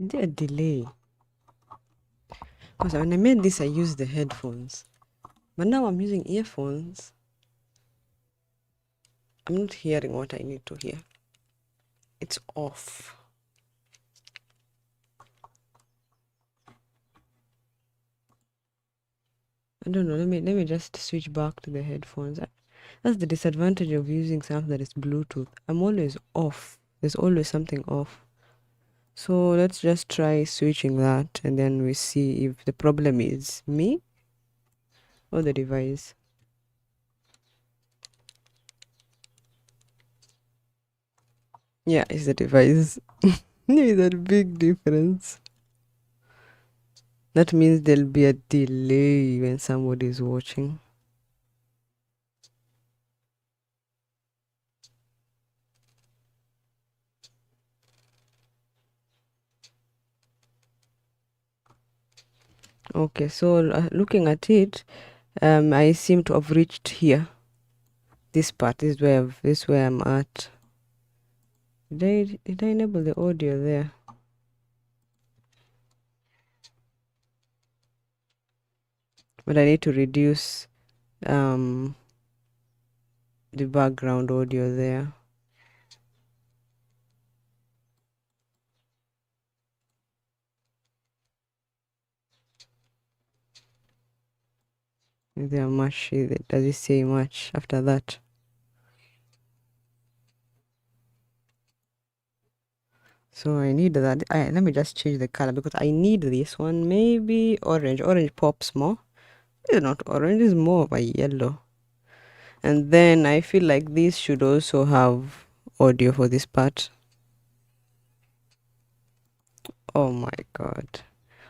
Is there a delay? Because when I made this, I used the headphones. But now I'm using earphones. I'm not hearing what I need to hear. It's off. I don't know. Let me just switch back to the headphones. That's the disadvantage of using something that is Bluetooth. I'm always off. There's always something off. So let's just try switching that, and then we see if the problem is me or the device. Yeah, it's the device. There's a big difference. That means there'll be a delay when somebody is watching. Okay, so looking at it, I seem to have reached here. This part this is where I'm at. Did I enable the audio there? But I need to reduce the background audio there. Is there much? Does it say much after that? So I need that. Let me just change the color because I need this one. Maybe orange. Orange pops more. It's not orange. It's more of a yellow. And then I feel like this should also have audio for this part. Oh my god.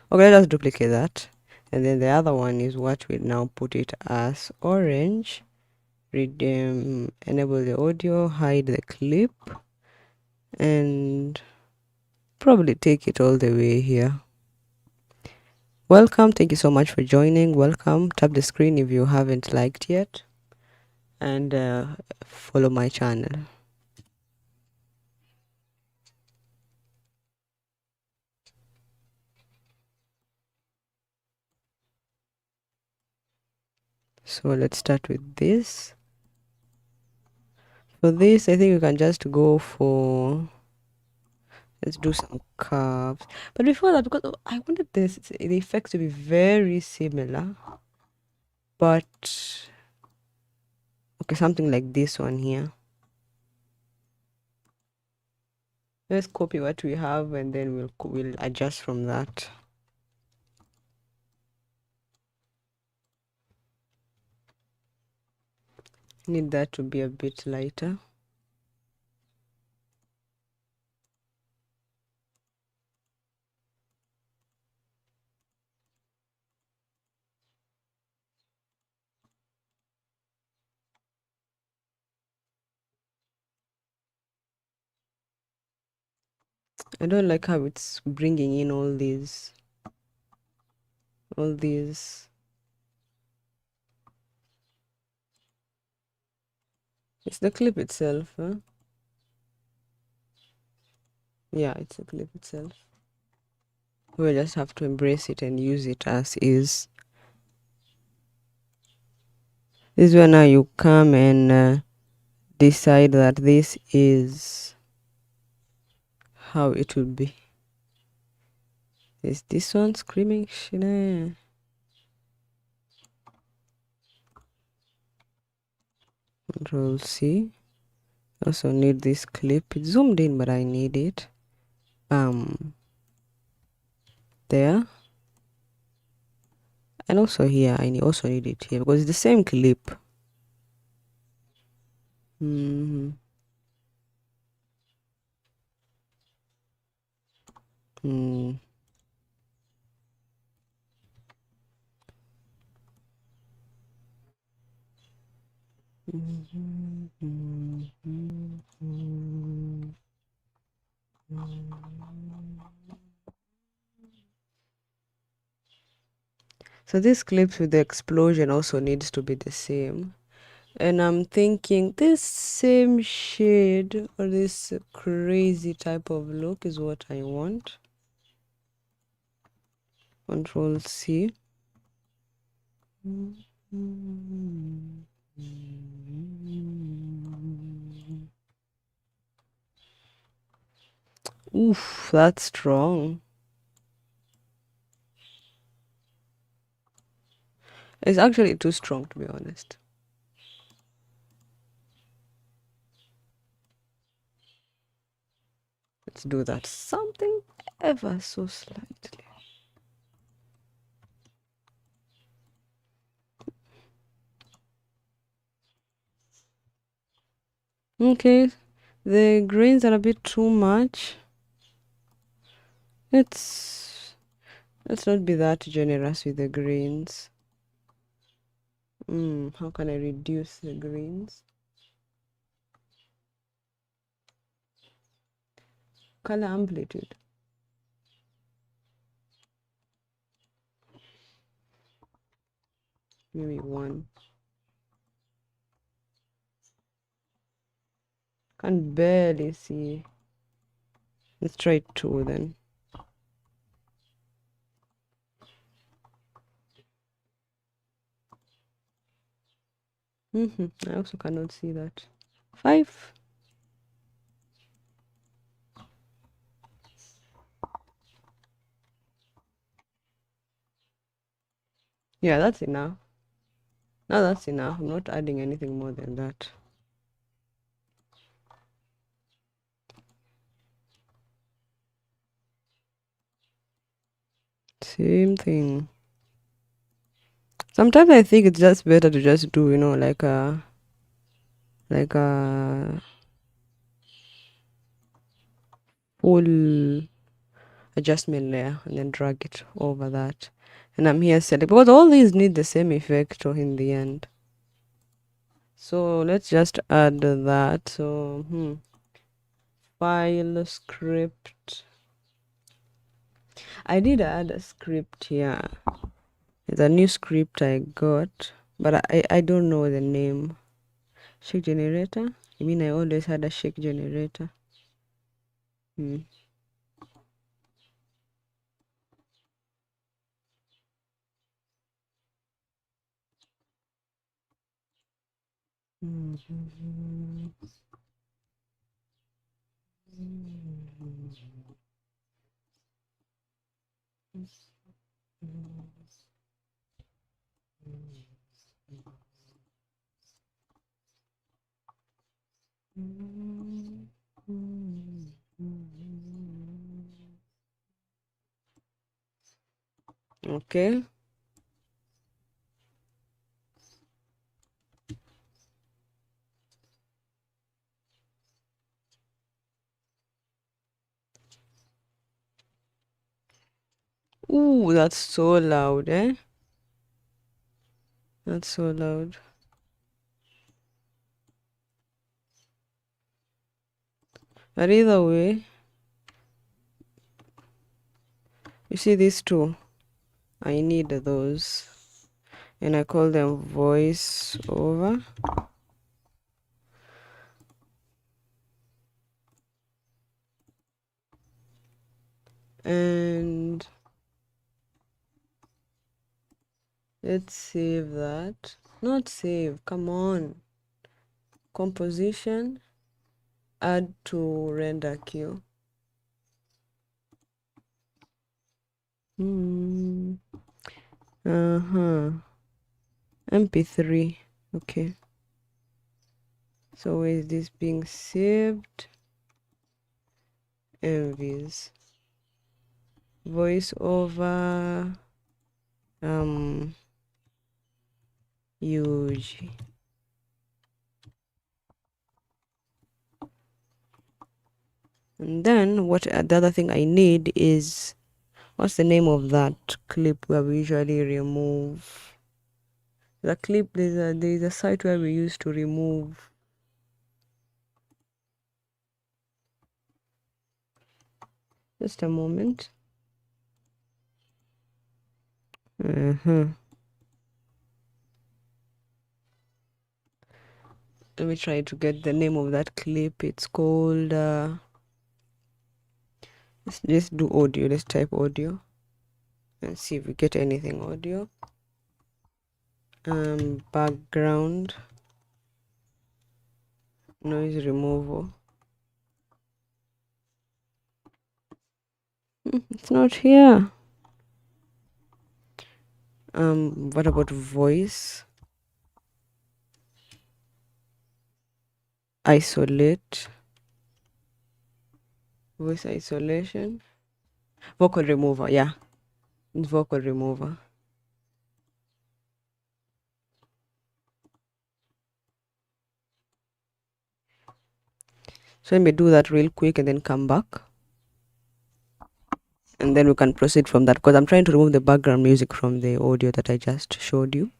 Okay, let's duplicate that. And then the other one is what we now put it as orange. Enable the audio, hide the clip, and probably take it all the way here. Welcome, thank you so much for joining. Welcome. Tap the screen if you haven't liked yet, and follow my channel. So let's start with this. For this, I think we can just go for, let's do some curves. But before that, because I wanted the effects to be very similar, but okay, something like this one here. Let's copy what we have, and then we'll adjust from that. Need that to be a bit lighter. I don't like how it's bringing in all these. It's the clip itself, huh? Yeah, it's the clip itself. We just have to embrace it and use it as is. This is where now you come and decide that this is how it will be. Is this one screaming? Control C. Also need this clip. It's zoomed in, but I need it. There. And also here, I also need it here because it's the same clip. Mm-hmm. Mm. So this clip with the explosion also needs to be the same. And I'm thinking this same shade or this crazy type of look is what I want. Control C. Oof, that's strong. It's actually too strong, to be honest. Let's do that something ever so slightly. Okay, the greens are a bit too much. Let's not be that generous with the greens. How can I reduce the greens? Color amplitude. Maybe 1. Can barely see. Let's try 2 then. I also cannot see that. 5. Yeah, that's enough. No, that's enough. I'm not adding anything more than that. Same thing. Sometimes I think it's just better to just do, like a full adjustment layer and then drag it over that. And I'm here select because all these need the same effect in the end. So let's just add that. So file script. I did add a script here. It's a new script I got, but I don't know the name. Shake generator? You mean I always had a shake generator? Okay. Ooh, that's so loud, eh? That's so loud. But either way, you see these two? I need those. And I call them voice over. And let's save that. Not save, come on. Composition, add to render queue. MP3. Okay. So is this being saved? MVs. Voice over UG. And then what the other thing I need is, what's the name of that clip where we usually remove the clip? There's a site where we used to remove. Just a moment. Let me try to get the name of that clip. It's called let's just do audio. Let's type audio. and see if we get anything audio. Background noise removal. It's not here. What about voice? Isolate. Voice isolation. Vocal remover, yeah. Vocal remover. So let me do that real quick and then come back. And then we can proceed from that, because I'm trying to remove the background music from the audio that I just showed you.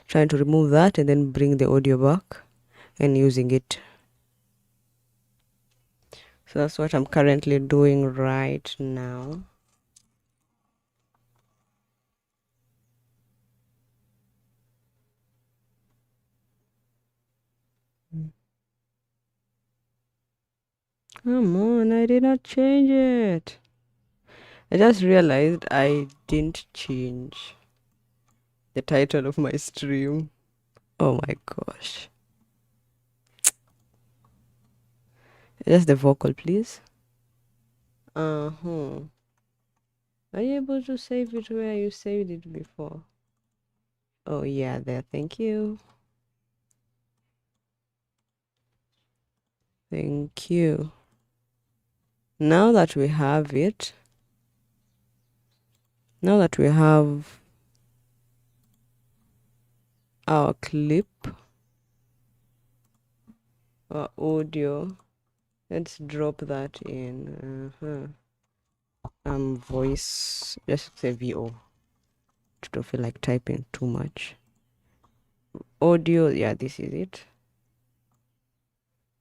Trying to remove that and then bring the audio back and using it. So that's what I'm currently doing right now. Come on, I did not change it. I just realized I didn't change the title of my stream. Oh my gosh. Just the vocal, please. Uh-huh. Are you able to save it where you saved it before? Oh yeah, there. Thank you. Thank you. Now that we have it, now that we have our clip, our audio, let's drop that in. Voice, just say VO. Don't feel like typing too much. Audio, yeah, this is it.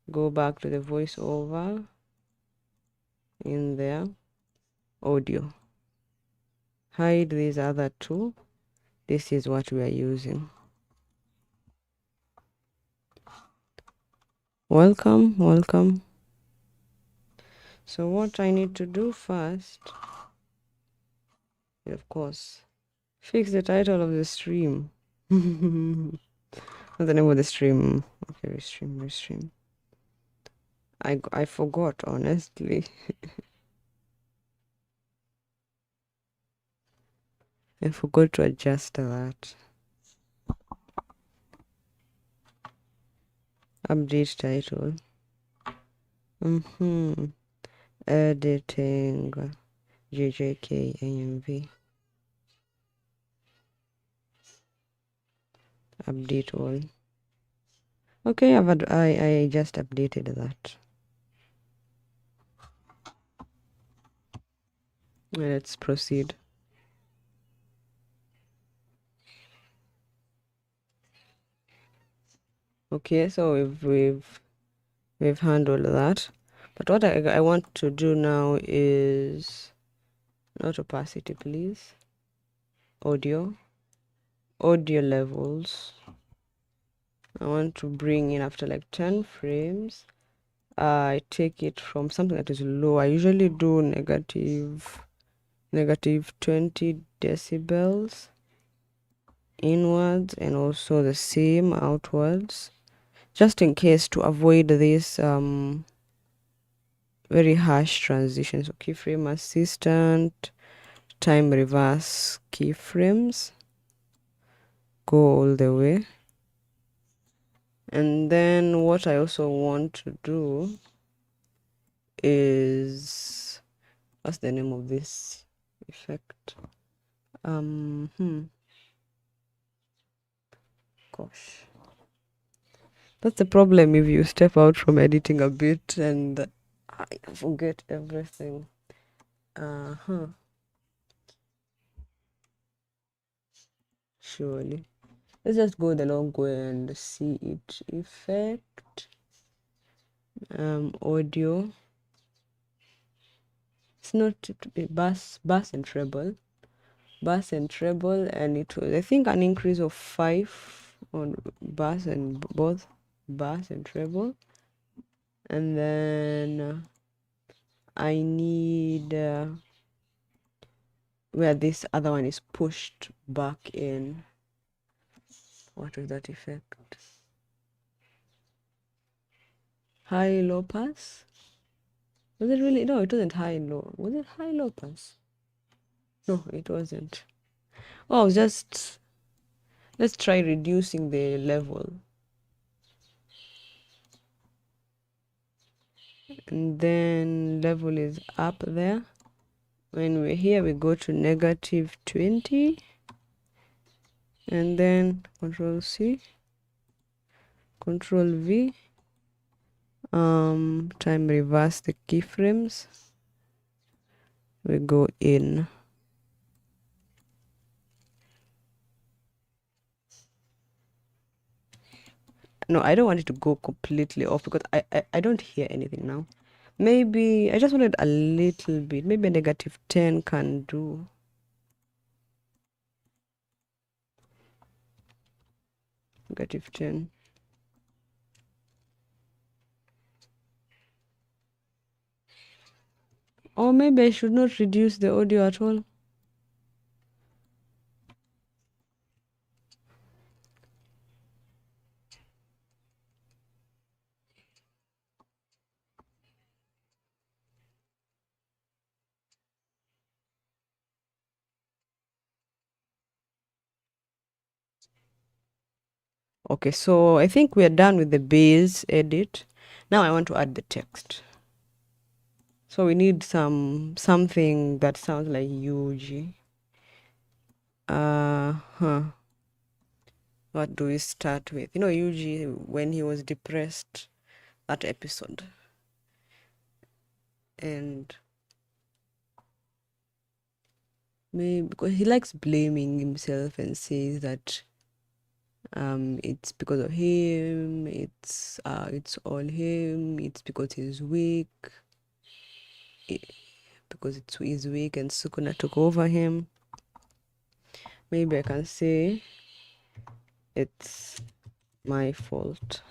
Go back to the voiceover. In there, audio. Hide these other two. This is what we are using. Welcome, welcome. So what I need to do first, of course, fix the title of the stream. What's the name of the stream? Okay, restream. I forgot, honestly. I forgot to adjust that. Update title. Editing. JJK AMV. Update all. Okay, I just updated that. Let's proceed. Okay, so we've handled that. But what I want to do now is not opacity, please. Audio levels. I want to bring in after like 10 frames. I take it from something that is low. I usually do negative 20 decibels inwards and also the same outwards, just in case, to avoid this very harsh transitions. So keyframe assistant, time reverse keyframes, go all the way. And then what I also want to do is, what's the name of this effect? Gosh, that's the problem if you step out from editing a bit and I forget everything. Surely. Let's just go the long way and see it. Effect. Audio. It's not bass and treble. Bass and treble, and it was, I think, an increase of 5 on bass and both bass and treble. And then I need where this other one is pushed back in. What was that effect? High low pass? Was it really? No, it wasn't high low. Was it high low pass? No, it wasn't. Oh, just let's try reducing the level. And then level is up there. When we're here, we go to -20. And then Control C, Control V. Time reverse the keyframes. We go in. No, I don't want it to go completely off because I don't hear anything now. Maybe I just wanted a little bit. Maybe a -10 can do. -10. Or maybe I should not reduce the audio at all. Okay, so I think we are done with the base edit. Now I want to add the text. So we need something that sounds like Yuji. What do we start with? You know, Yuji, when he was depressed, that episode. And maybe because he likes blaming himself and says that it's because of him, it's all him, it's because he's weak, because he's weak and Sukuna took over him. Maybe I can say it's my fault.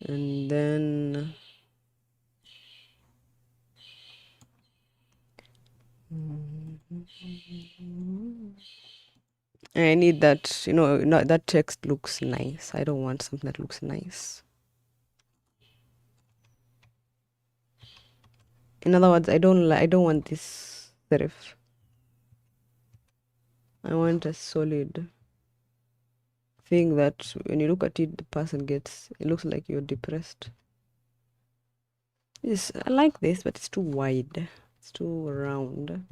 And then I need that, you know, that text looks nice. I don't want something that looks nice. In other words, I don't want this serif. I want a solid thing that when you look at it, the person it looks like you're depressed. Yes, I like this, but it's too wide. It's too round.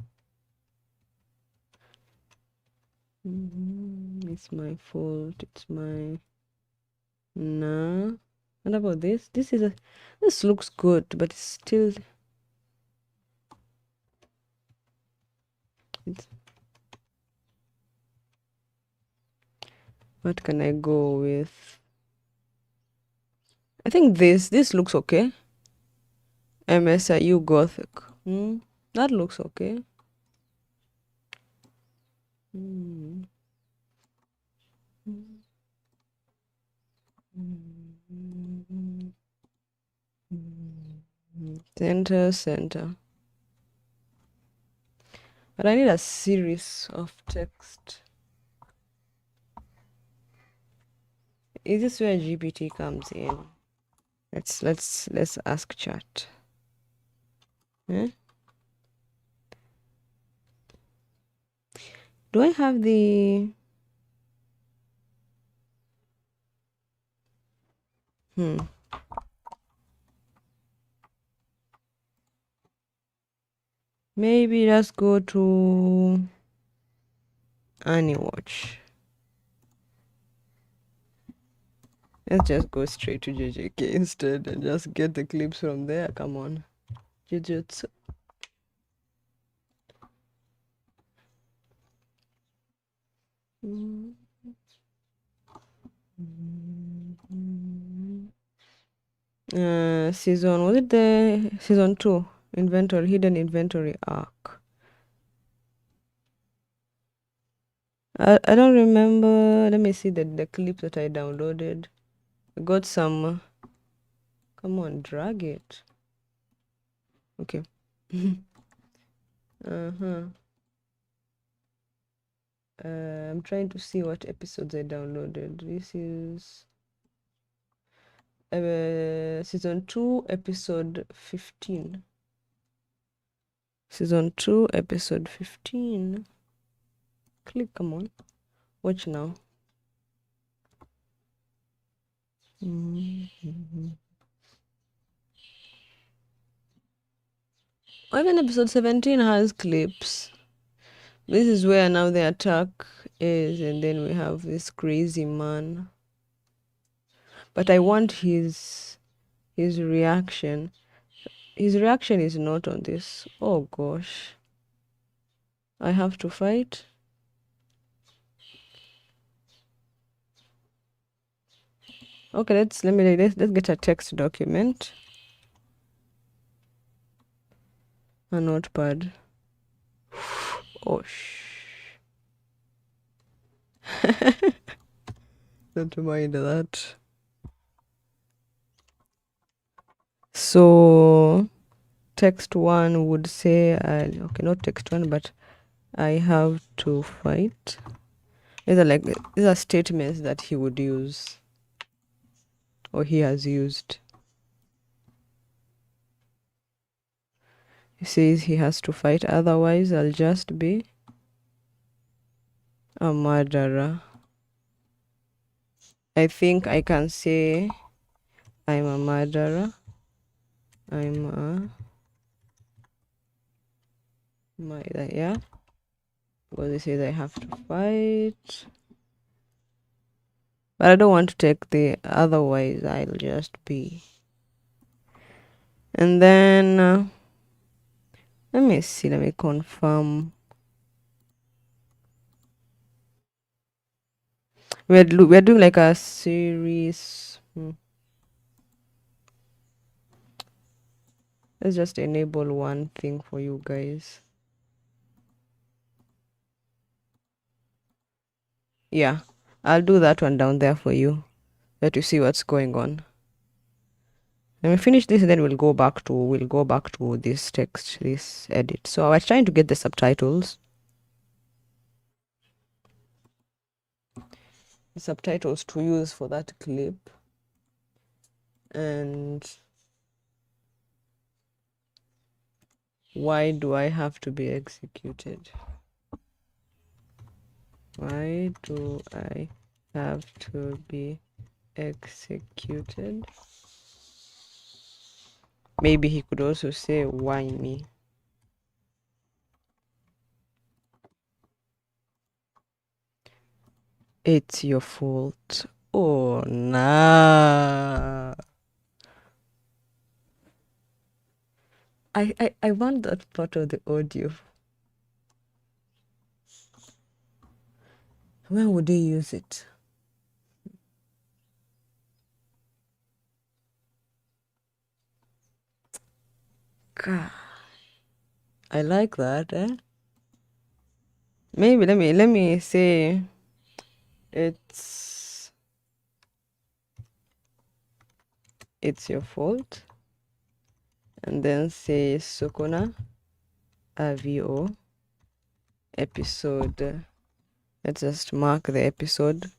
It's my fault. It's my... Nah. What about this? This looks good, but it's still... What can I go with? I think this looks okay. MSIU Gothic. That looks okay. Center. But I need a series of text. Is this where GPT comes in? Let's ask chat. Do I have the... Maybe let's go to AniWatch. Let's just go straight to JJK instead and just get the clips from there. Come on. Jujutsu. Season, was it the season 2 inventory, hidden inventory arc? I don't remember. Let me see the clip that I downloaded. I got some. Come on, drag it. Okay. Uh-huh. I'm trying to see what episodes I downloaded. This is season 2, episode 15. Season 2, episode 15. Click, come on. Watch now. Even episode 17 has clips. This is where now the attack is, and then we have this crazy man. But I want his reaction. His reaction is not on this. Oh gosh. I have to fight. Okay, let's get a text document. A notepad. Oh don't mind that. So text 1 would say, okay, not text 1, but I have to fight. These are statements that he would use, or he has used. He says he has to fight, otherwise I'll just be a murderer. I think I can say I'm a murderer. Yeah. Because it says I have to fight. But I don't want to take the otherwise I'll just be. And then let me see, let me confirm. We're doing like a series. Let's just enable one thing for you guys. Yeah, I'll do that one down there for you, that you see what's going on. When we finish this, and then we'll go back to this text, this edit. So I was trying to get the subtitles. The subtitles to use for that clip. And why do I have to be executed? Why do I have to be executed? Maybe he could also say, why me? It's your fault. Oh, nah. I want that part of the audio. When would they use it? God, I like that, eh? Maybe let me say it's your fault, and then say Sukuna Avio episode. Let's just mark the episode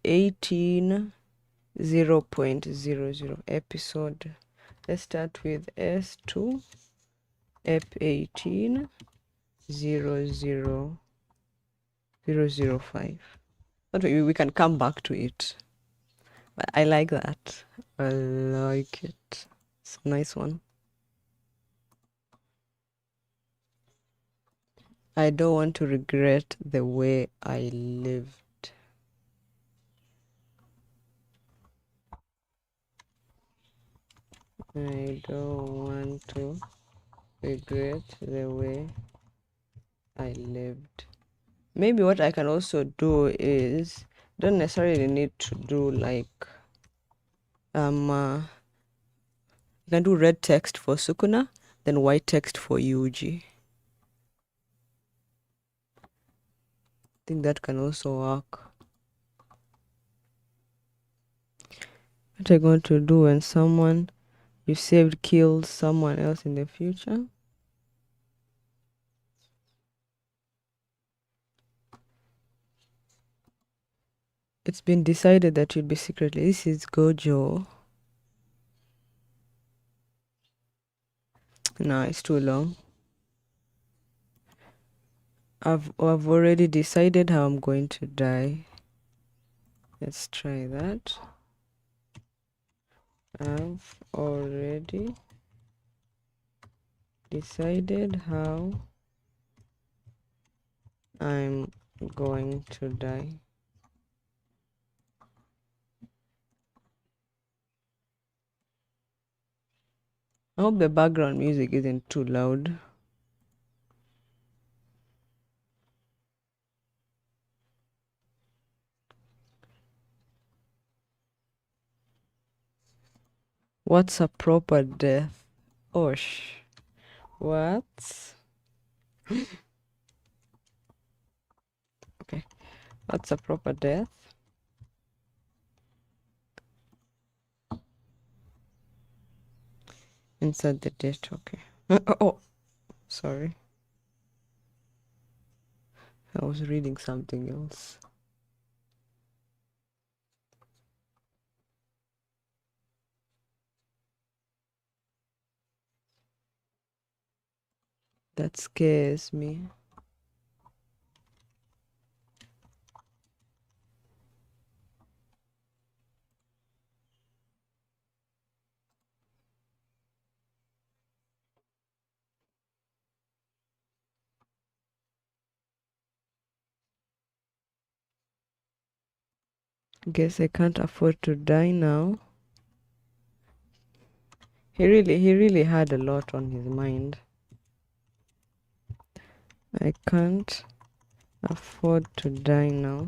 18 0.00 episode. Let's start with S2 F18 00005. That way we can come back to it. But I like that. I like it. It's a nice one. I don't want to regret the way I lived. I don't want to regret the way I lived. Maybe what I can also do is, don't necessarily need to do like you can do red text for Sukuna, then white text for Yuji. I think that can also work. What I'm going to do when someone you saved killed someone else in the future. It's been decided that you'll be secretly. This is Gojo. No, it's too long. I've already decided how I'm going to die. Let's try that. I've already decided how I'm going to die. I hope the background music isn't too loud. What's a proper death? Osh. What? Okay. What's a proper death? Insert the date. Okay. Oh, sorry. I was reading something else. That scares me. Guess I can't afford to die now. He really had a lot on his mind. I can't afford to die now.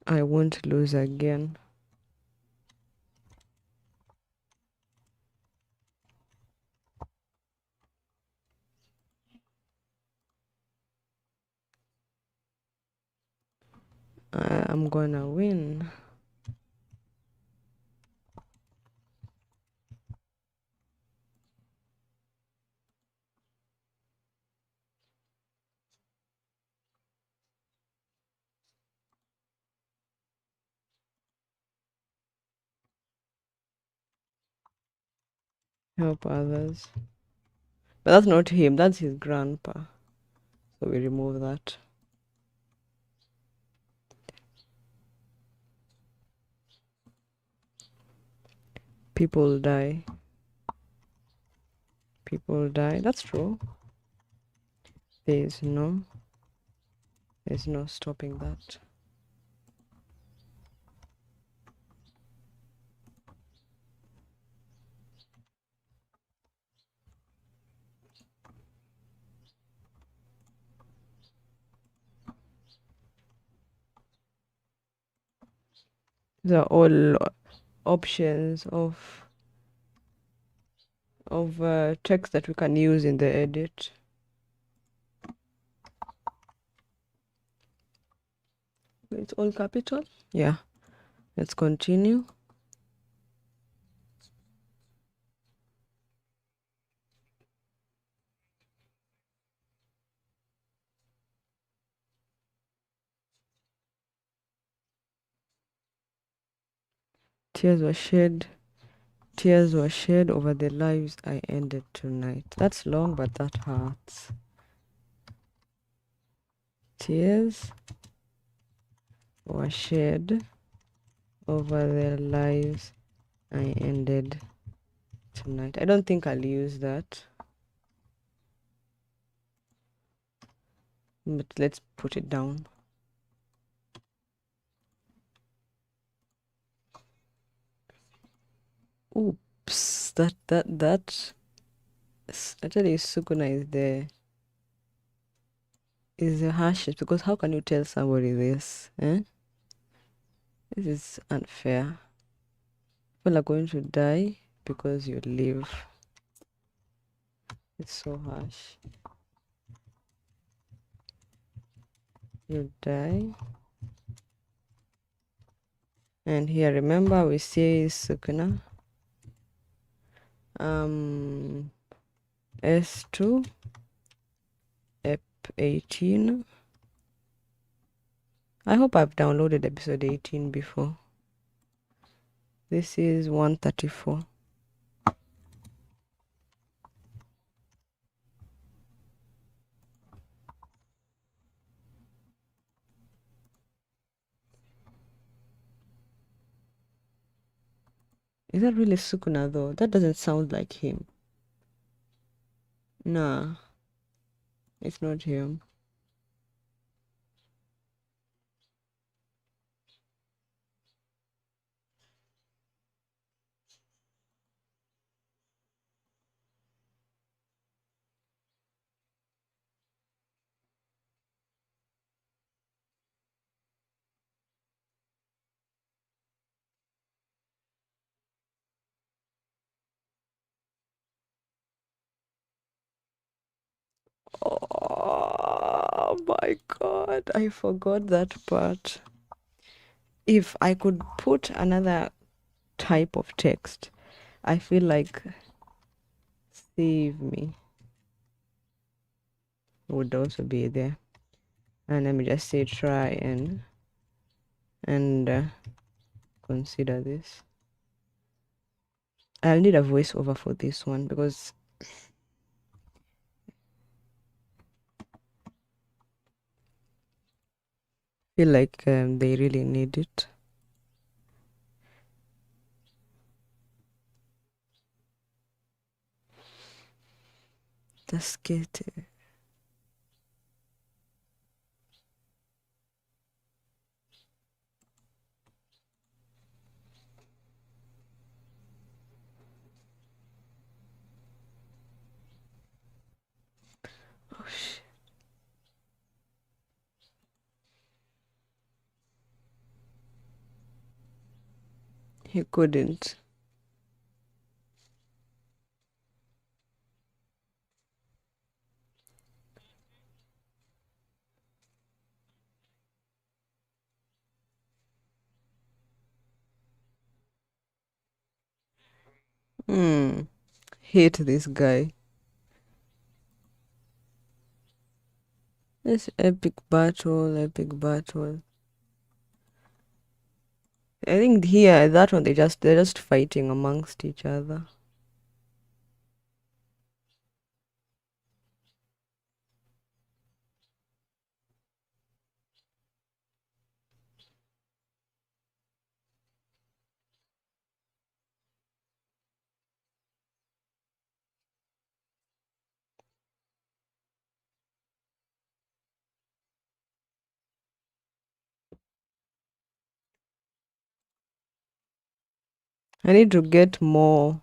I won't lose again. I'm gonna win. Help others. But that's not him, that's his grandpa. So we remove that. People die. People die. That's true. There's no stopping that. These are all options of text that we can use in the edit. It's all capital. Yeah. Let's continue. Tears were shed over the lives I ended tonight. That's long, but that hurts. Tears were shed over the lives I ended tonight. I don't think I'll use that. But let's put it down. Oops, that actually Sukuna is the harshest, because how can you tell somebody this? Eh? This is unfair. People are going to die because you live. It's so harsh. You die. And here, remember, we say Sukuna. S2, Ep18. I hope I've downloaded episode 18 before. This is 134. Is that really Sukuna though? That doesn't sound like him. Nah, it's not him. Oh my god, I forgot that part. If I could put another type of text, I feel like save me would also be there. And let me just say try and consider this. I'll need a voiceover for this one because I feel like they really need it. Taskete. Oh shit. He couldn't. Hate this guy. This epic battle, epic battle. I think here that one they're just fighting amongst each other. I need to get more.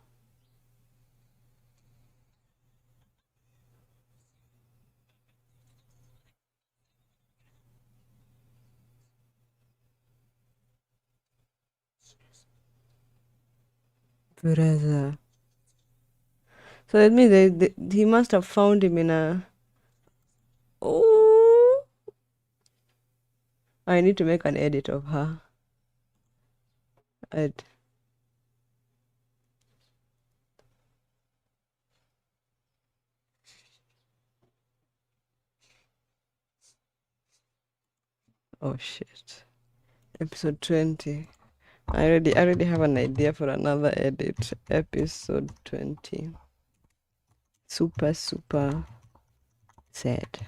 Brother. So that means he must have found him in a. Oh, I need to make an edit of her. Ed. Oh shit. Episode 20. I already have an idea for another edit. Episode 20. Super, super sad.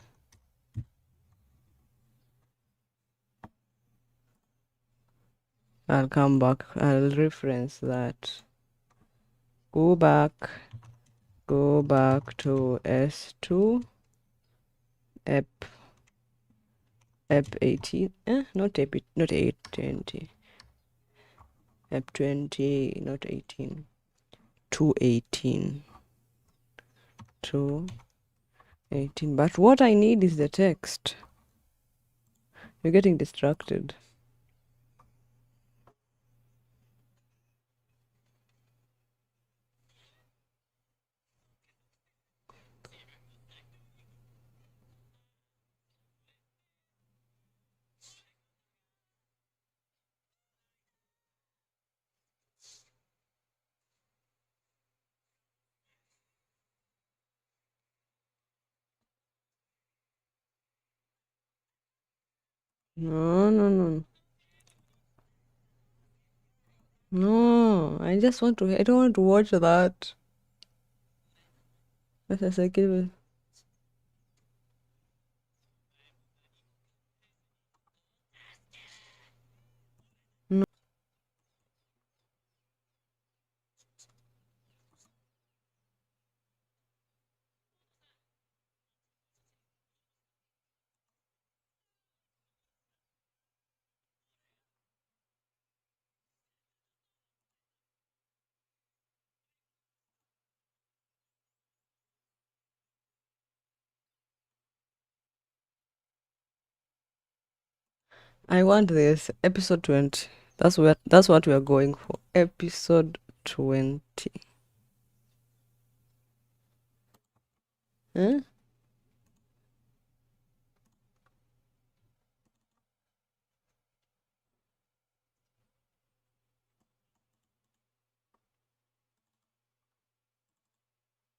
I'll come back. I'll reference that. Go back to S2 ep 18. Not 820. Ep 20, not 18. 218. 218. But what I need is the text. You're getting distracted. No, no, no. No, I just want to. I don't want to watch that. That's a second. No, I want this episode 20. That's what we are going for. Episode 20. Huh?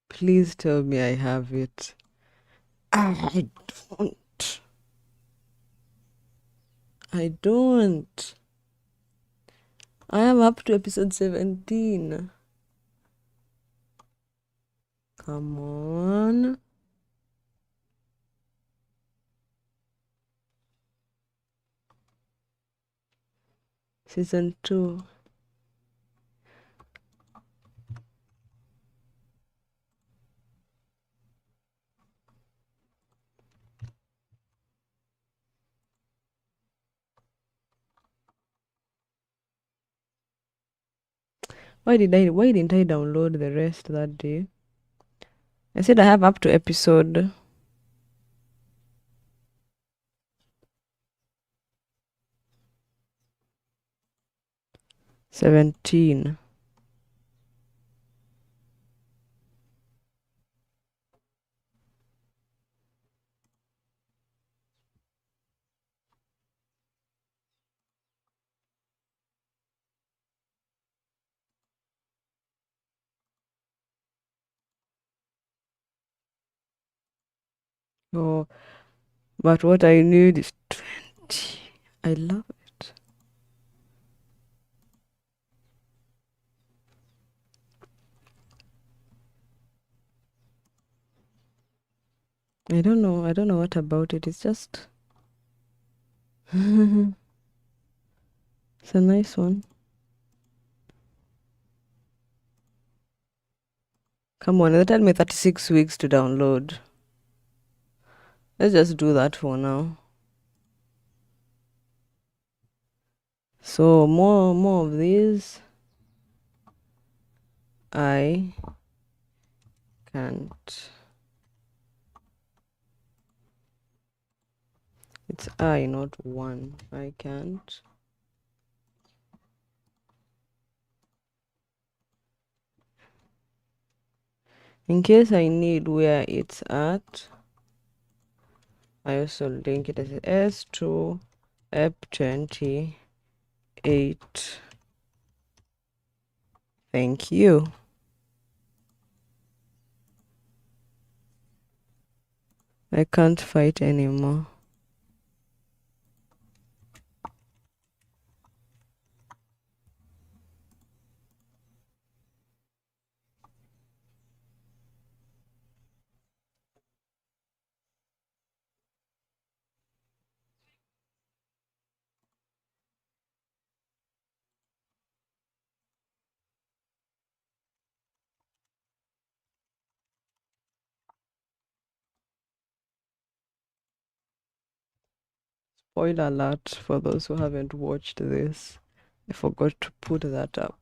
Please tell me I have it. I don't. I don't. I am up to episode 17. Come on. Season 2. Why didn't I download the rest that day? I said I have up to episode 17. Oh, but what I need is 20. I love it. I don't know. I don't know what about it. It's just. It's a nice one. Come on, they tell me 36 weeks to download. Let's just do that for now. So more of these. I can't. It's I, not one. I can't. In case I need where it's at, I also link it as S2 EP28. Thank you. I can't fight anymore. Spoiler alert for those who haven't watched this. I forgot to put that up.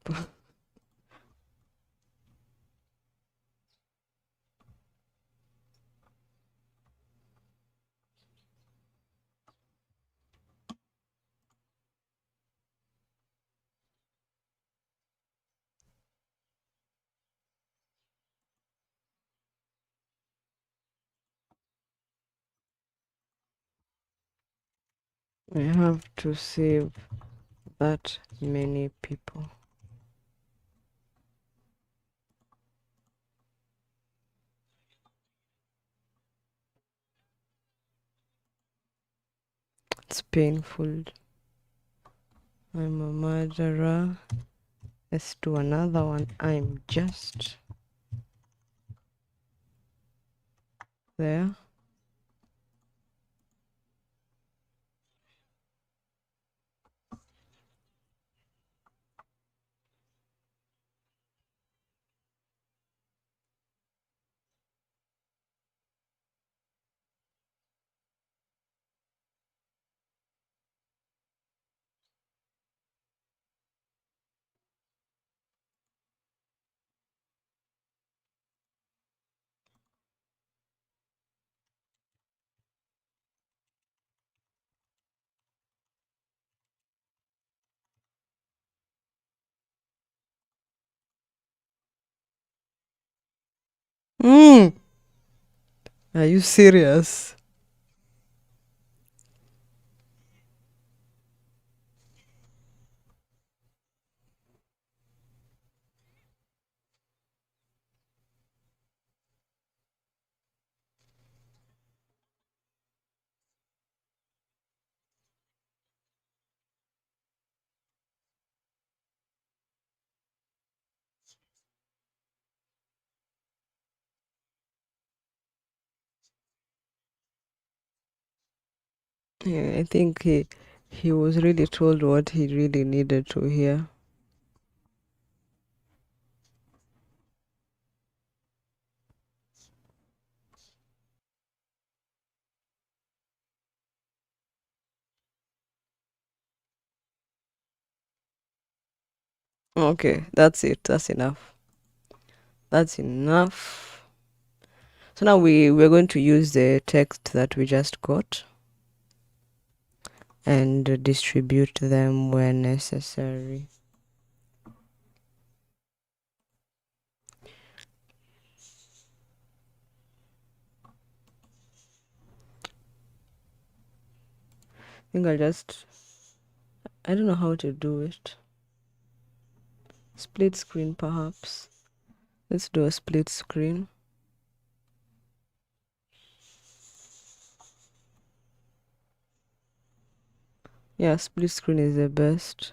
I have to save that many people. It's painful. I'm a murderer. Let's do another one. I'm just there. Mm. Are you serious? Yeah, I think he was really told what he really needed to hear. Okay, that's it. That's enough. That's enough. So now we're going to use the text that we just got and distribute them where necessary. I think I don't know how to do it. Split screen perhaps. Let's do a split screen. Yeah, split screen is the best.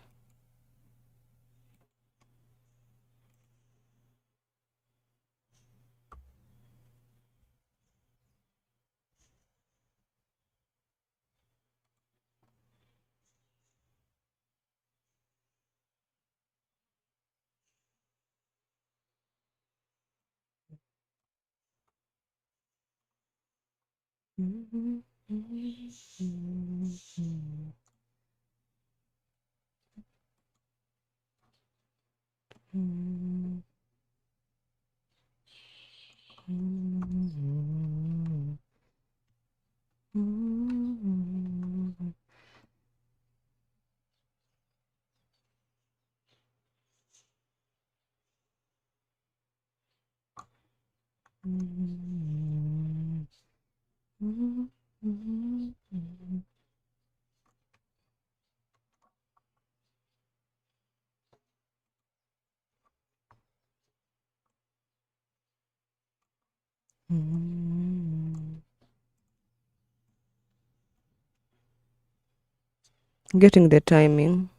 Getting the timing.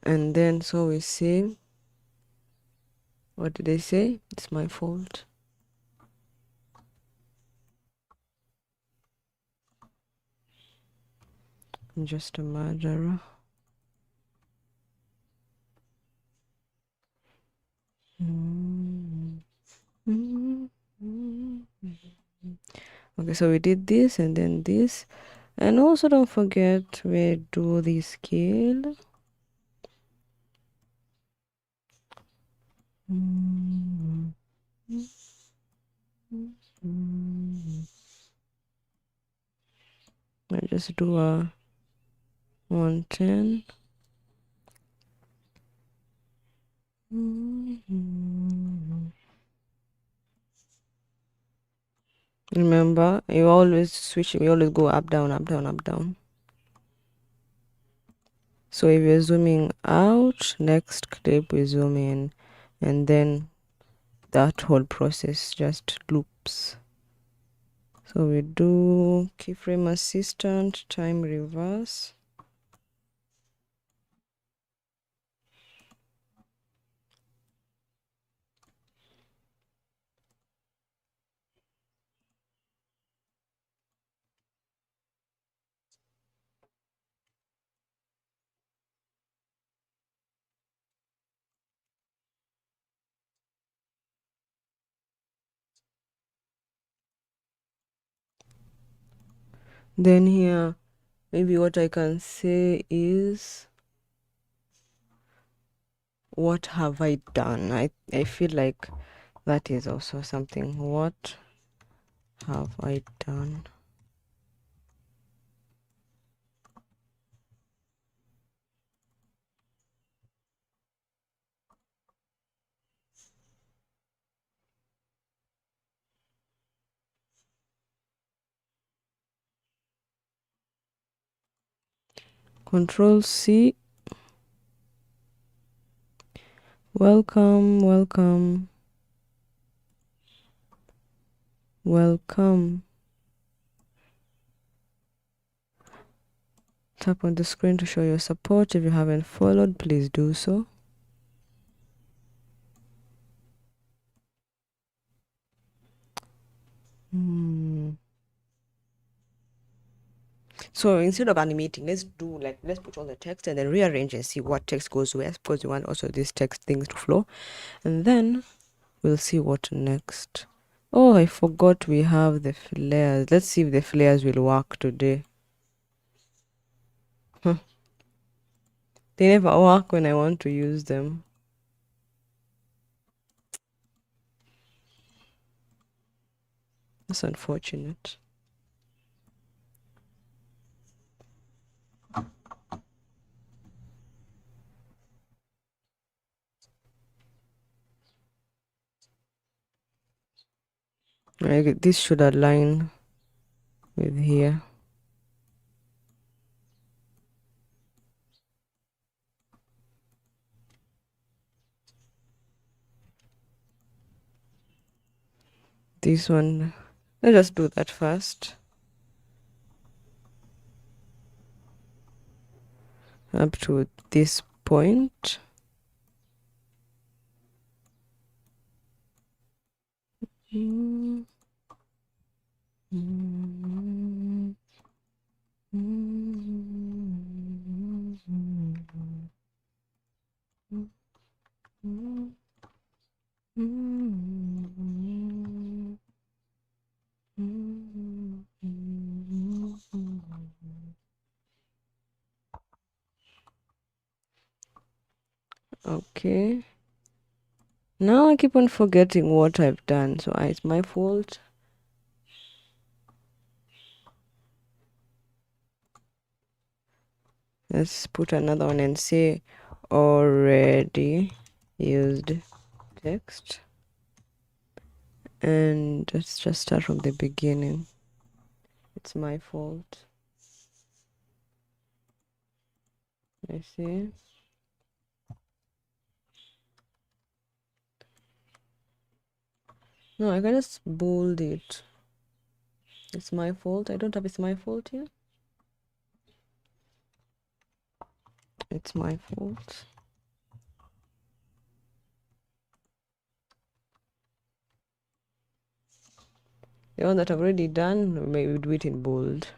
And then so we see, what did they say? It's my fault. I'm just a murderer. Okay, so we did this and then this. And also don't forget we do the scale. I just do a 110. Remember, you always switch, we always go up, down, up, down, up, down. So if you're zooming out, next clip we zoom in, and then that whole process just loops. So we do keyframe assistant, time reverse. Then here, maybe what I can say is, what have I done? I feel like that is also something. What have I done? Control C. Welcome, welcome, welcome. Tap on the screen to show your support. If you haven't followed, please do so. So instead of animating, let's put all the text and then rearrange and see what text goes where, because we want also these text things to flow. And then we'll see what next. Oh, I forgot we have the flares. Let's see if the flares will work today. They never work when I want to use them. That's unfortunate. This should align with here. This one, let's just do that first. Up to this point. Okay. Now I keep on forgetting what I've done, so it's my fault. Let's put another one and say already used text. And let's just start from the beginning. It's my fault. I see. No, I can just bold it. It's my fault. I don't have it's my fault here. It's my fault. The one that I've already done, maybe do it in bold.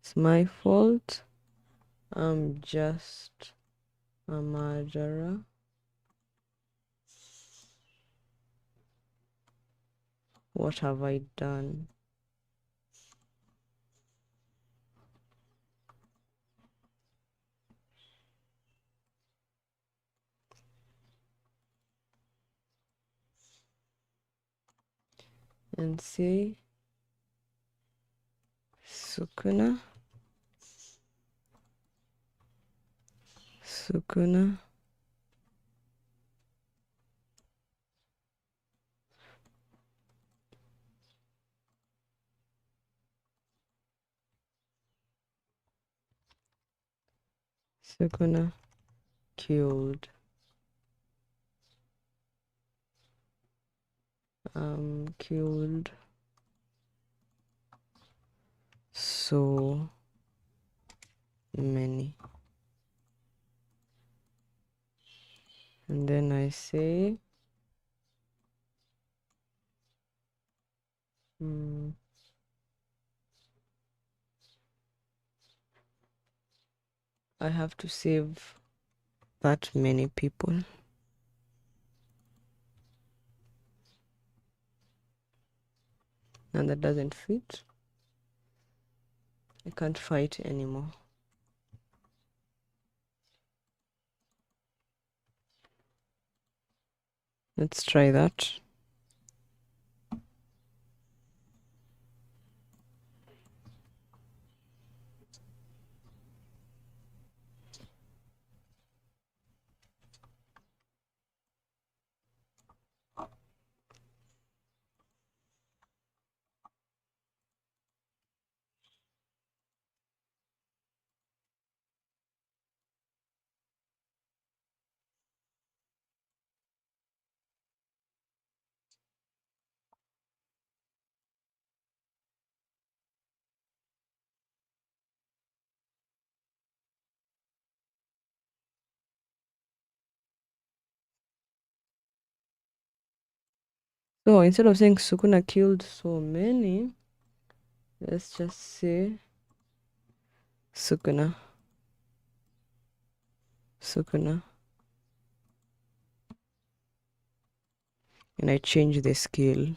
It's my fault. I'm just a murderer. What have I done? And say Sukuna. Sukuna. Sukuna killed. Killed so many. And then I say I have to save that many people. And that doesn't fit. I can't fight anymore. Let's try that. So instead of saying Sukuna killed so many, let's just say Sukuna. And I change the scale.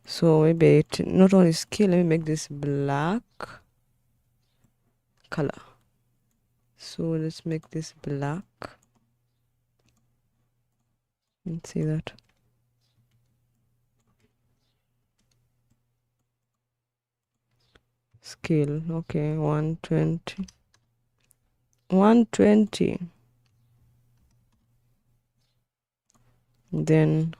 So maybe not only scale, let me make this black color. So let's make this black. Let's see that. Scale, okay, 120. 120. Then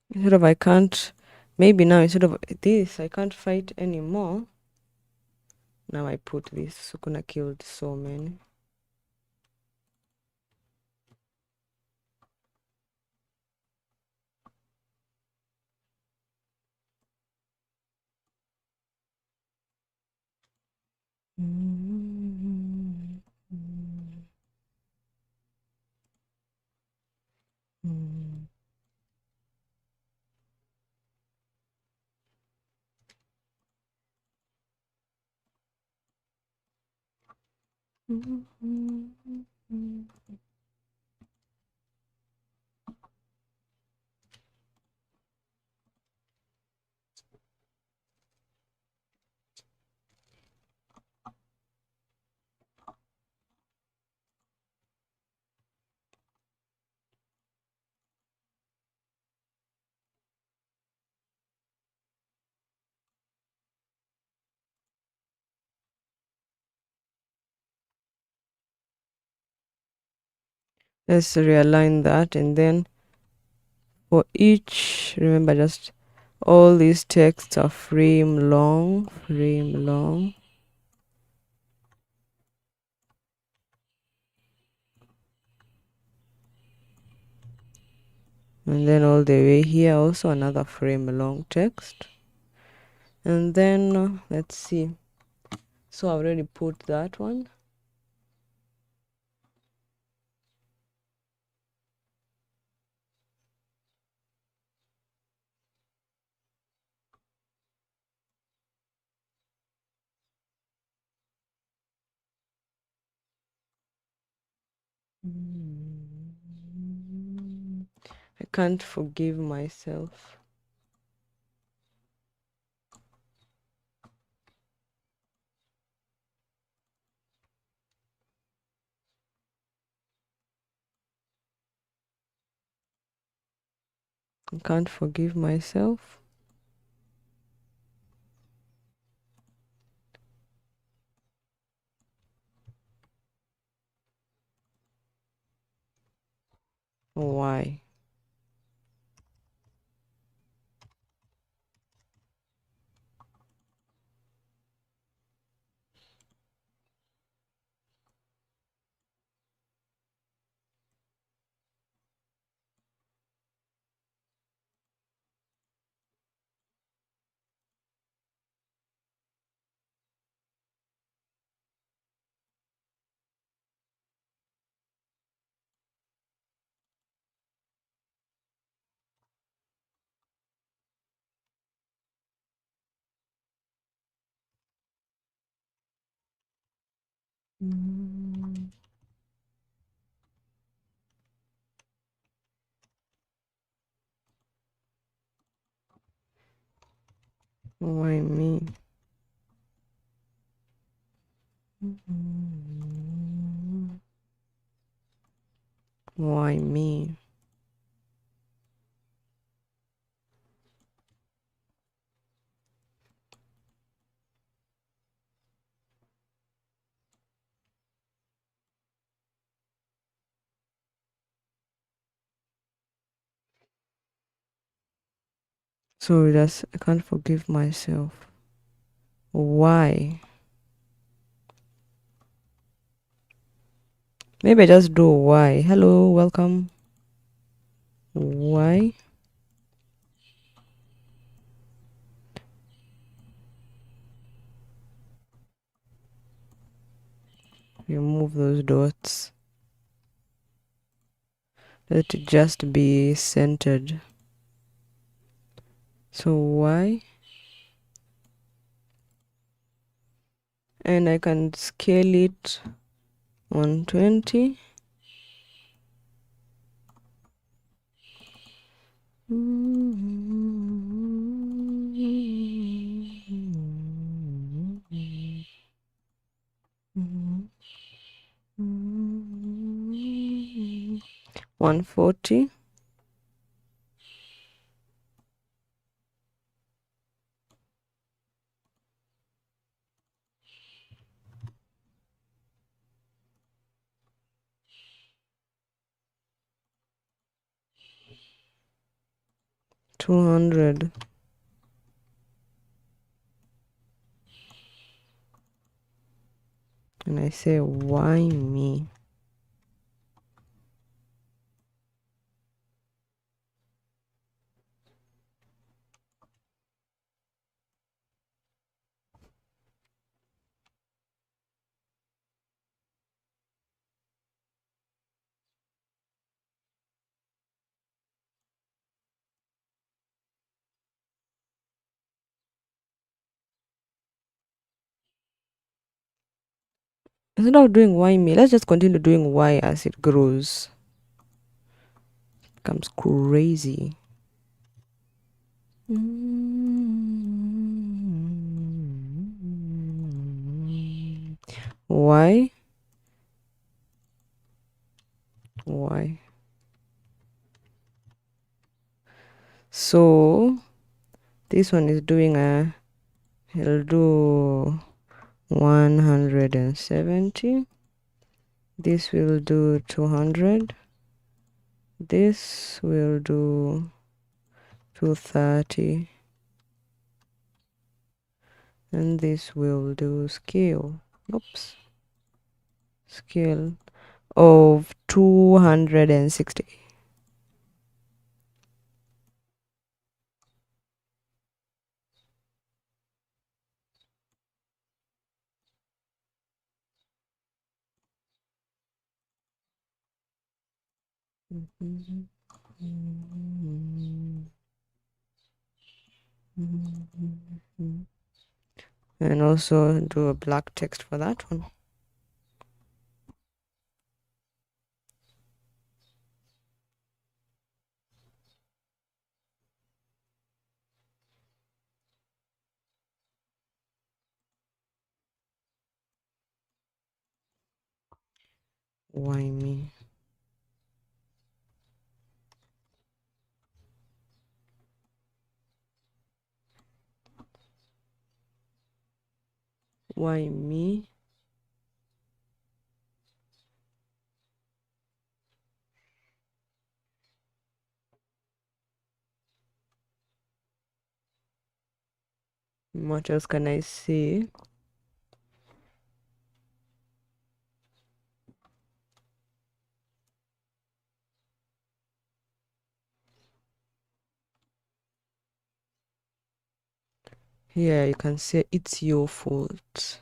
instead of I can't, maybe now instead of this, I can't fight anymore. Now I put this. Sukuna killed so many. Let's realign that, and then for each, remember, just all these texts are frame long. And then all the way here also another frame long text. And then let's see. So I already put that one. I can't forgive myself. I can't forgive myself. Why? Why me? Why me? So just I can't forgive myself. Why? Maybe I just do why. Hello, welcome. Why? Remove those dots. Let it just be centered. So why? And I can scale it 120. Mm-hmm. 140. 200. And I say, why me? Instead of doing why me, let's just continue doing why as it grows. It becomes crazy. Why? Why? So this one is doing he'll do 170. This will do 200. This will do 230. And this will do scale. Oops. Scale of 260. And also do a black text for that one. Why me? Why me? What else can I say? Here you can say it's your fault.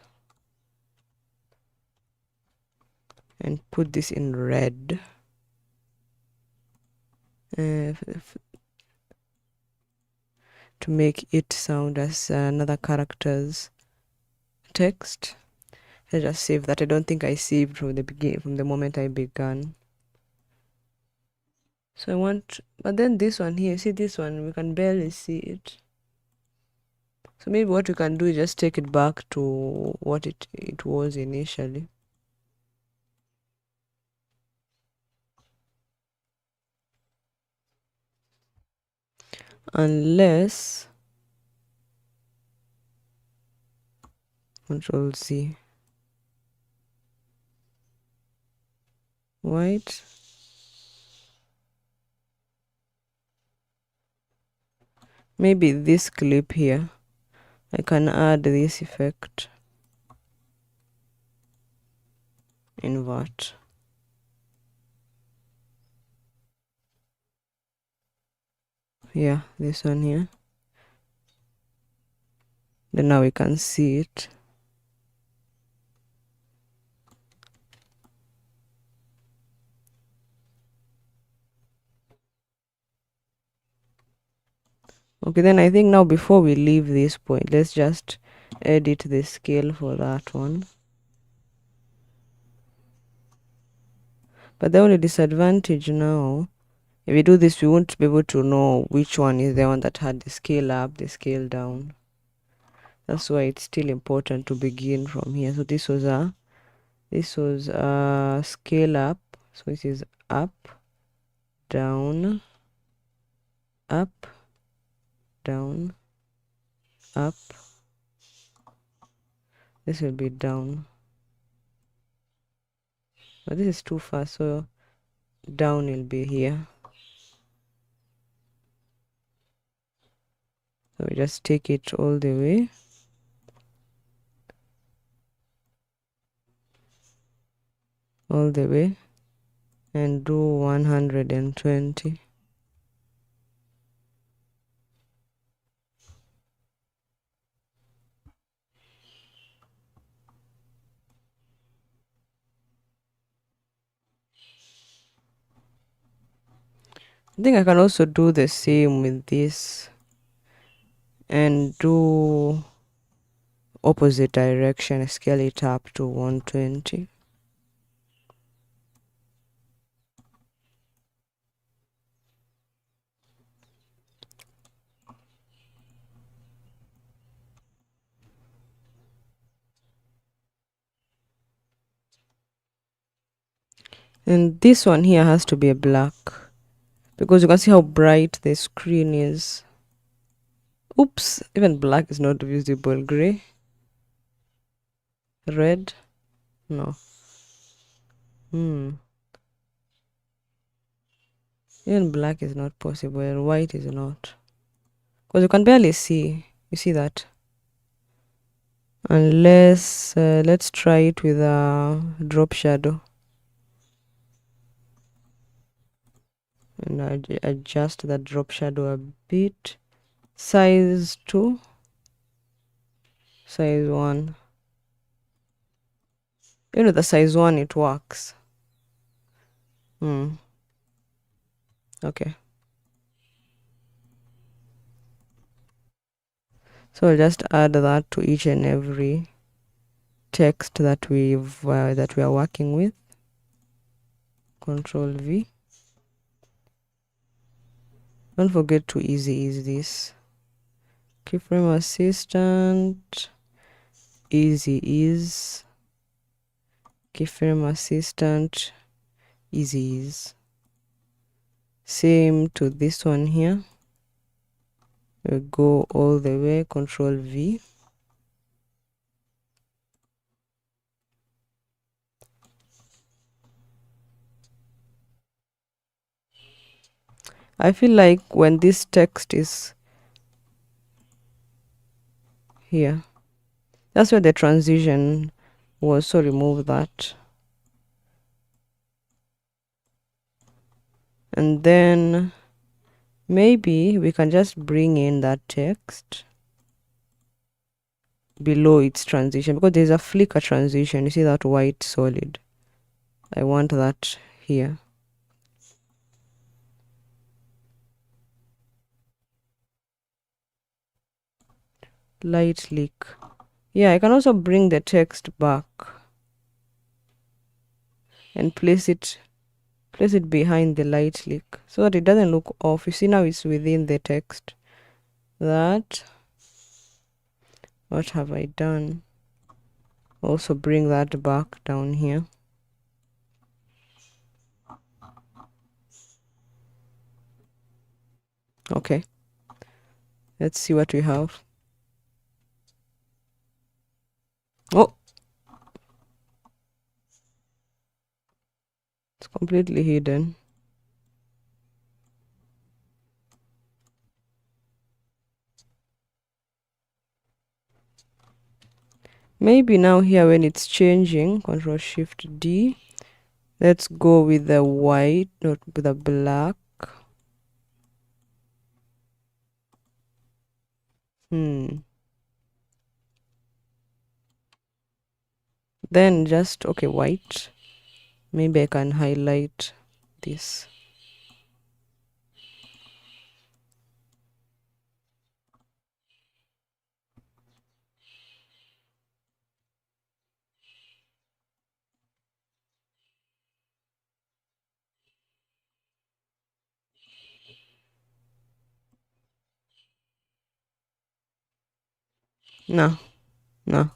And put this in red. To make it sound as another character's text. Let's just save that. I don't think I saved from the beginning, from the moment I began. So I want, but then this one here, see this one, we can barely see it. So maybe what we can do is just take it back to what it was initially. Unless Control C. White. Maybe this clip here, I can add this effect. Invert. Yeah, this one here. Then now we can see it. Okay, then I think now before we leave this point, let's just edit the scale for that one. But the only disadvantage now, if we do this, we won't be able to know which one is the one that had the scale up, the scale down. That's why it's still important to begin from here. So this was a scale up. So this is up, down, up, down, up. This will be down. But this is too fast, so down will be here. So we just take it all the way. All the way. And do 120. I think I can also do the same with this and do opposite direction, scale it up to 120. And this one here has to be a black because you can see how bright the screen is. Oops, even black is not visible. Gray, red, no. Even black is not possible and white is not. Because you can barely see. You see that? Unless, let's try it with a drop shadow. And I adjust that drop shadow a bit. Size 2. Size 1. You know the size 1, it works. Okay. So I'll just add that to each and every text that we are working with. Control V. Don't forget to easy ease this. Keyframe assistant. Easy ease. Keyframe assistant. Easy ease. Same to this one here. We go all the way. Control V. I feel like when this text is here, that's where the transition was, so remove that. And then maybe we can just bring in that text below its transition because there's a flicker transition. You see that white solid? I want that here. Light leak. Yeah, I can also bring the text back. and place it behind the light leak so that it doesn't look off. You see, now it's within the text. That, what have I done? Also bring that back down here. Okay, let's see what we have. Oh, it's completely hidden. Maybe now here when it's changing, Control Shift D. Let's go with the white, not with the black. Then just, okay, white. Maybe I can highlight this. No, no.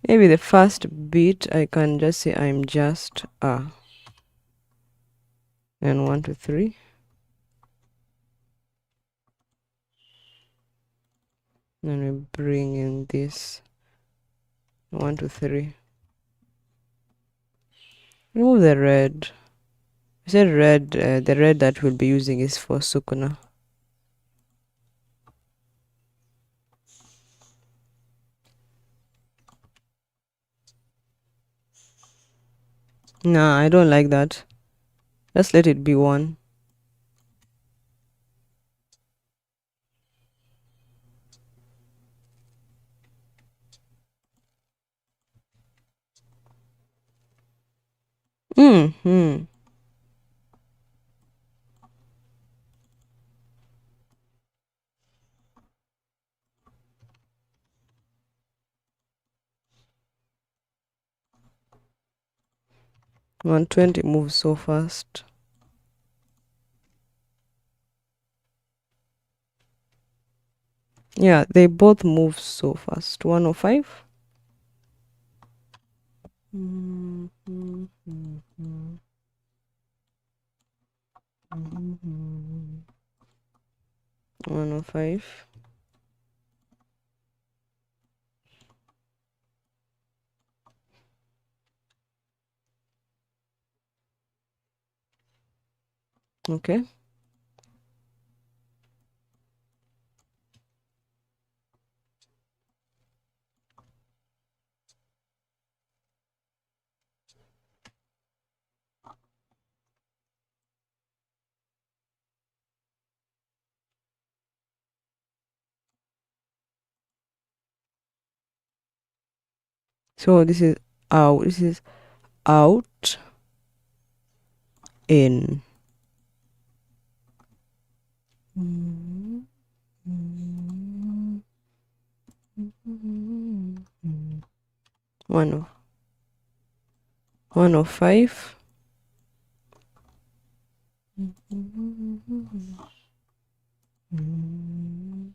Maybe the first bit I can just say I'm just and 1, 2, 3. Then we bring in this 1, 2, 3. Remove the red. I said red. The red that we'll be using is for Sukuna. Nah, I don't like that. Just let it be 1. Hmm. 120 moves so fast. Yeah, they both move so fast. 105. Mm-hmm. 105. Okay. So this is out. This is out, in. One, 105. Mm.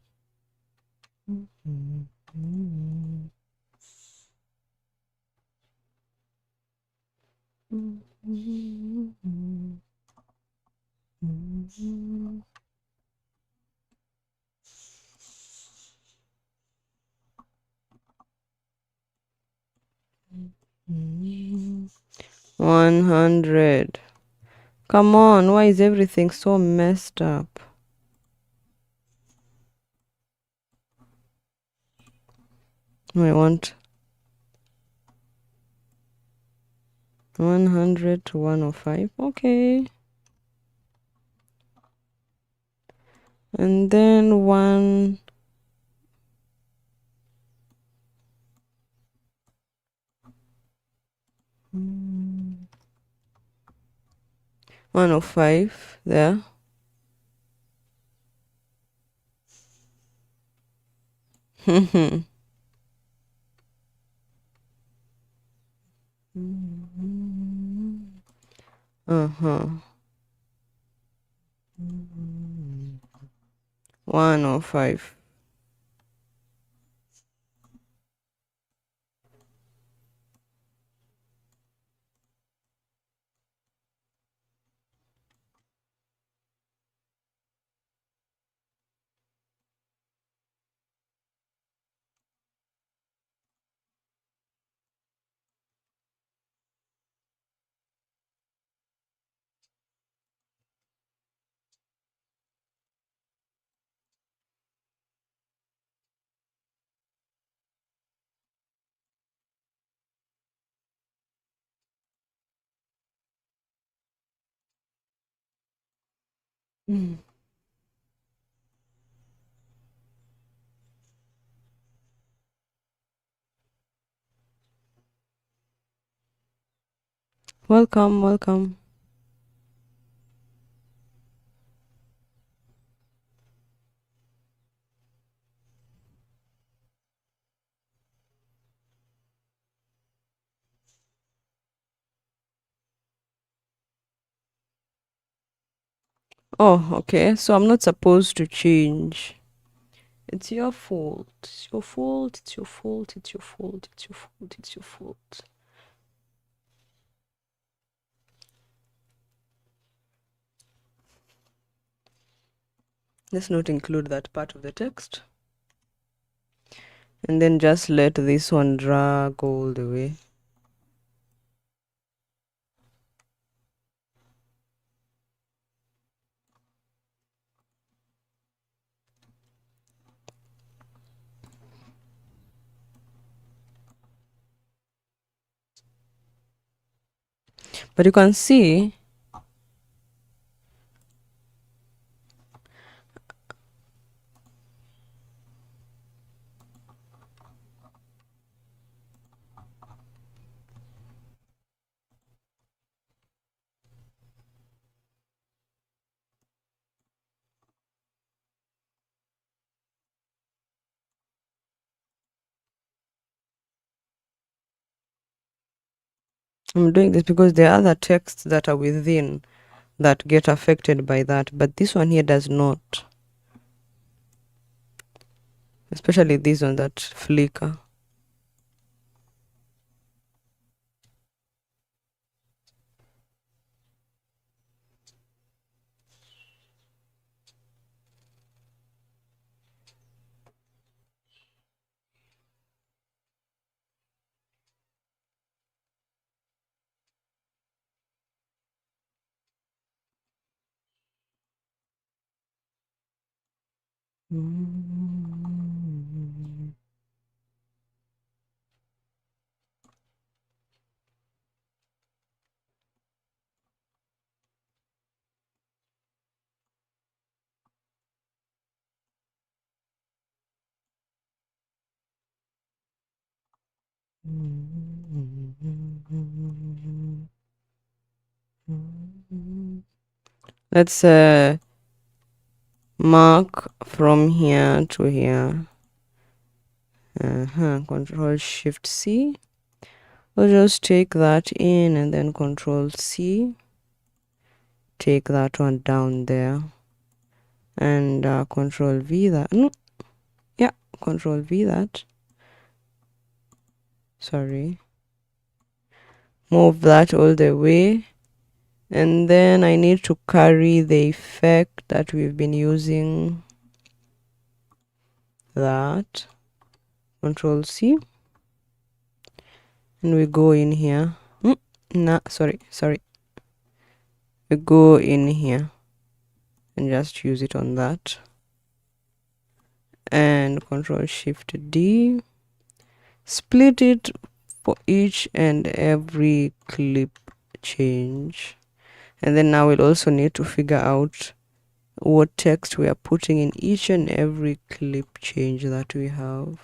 100. Come on, why is everything so messed up? I want 100 to 105. Okay. And then 1. Mm, 105 there. Uh-huh. 105. Welcome, welcome. Oh, okay. So I'm not supposed to change. It's your fault. It's your fault. It's your fault. It's your fault. It's your fault. It's your fault. Let's not include that part of the text. And then just let this one drag all the way. But you can see I'm doing this because there are other texts that are within that get affected by that, but this one here does not. Especially this one that flicker. Let's mark from here to here. Control Shift C. We'll just take that in and then Control C. Take that one down there. And Control V that. No. Yeah, Control V that. Sorry. Move that all the way. And then I need to carry the effect that we've been using. That. Control C. And we go in here. Sorry. We go in here and just use it on that. And Control Shift D. Split it for each and every clip change. And then now we'll also need to figure out what text we are putting in each and every clip change that we have.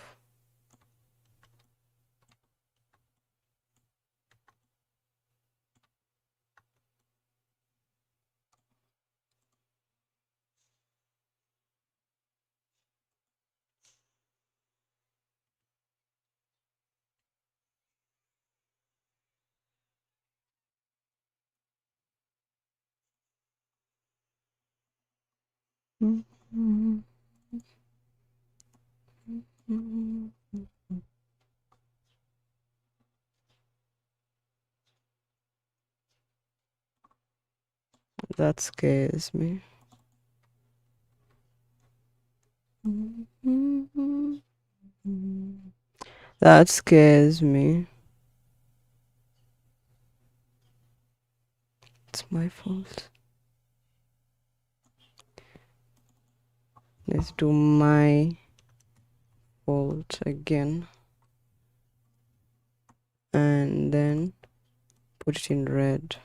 That scares me. That scares me. It's my fault. Let's do my fault again. And then put it in red.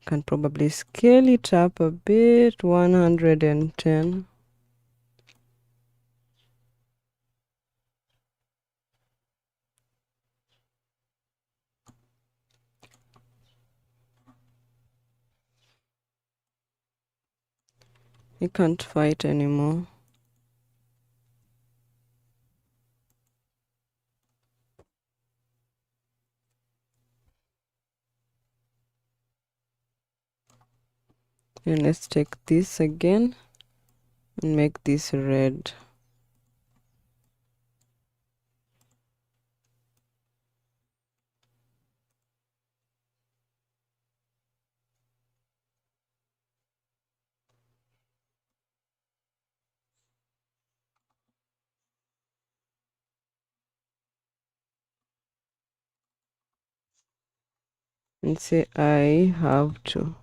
Can probably scale it up a bit. 110. He can't fight anymore. And let's take this again and make this red. And say I have to.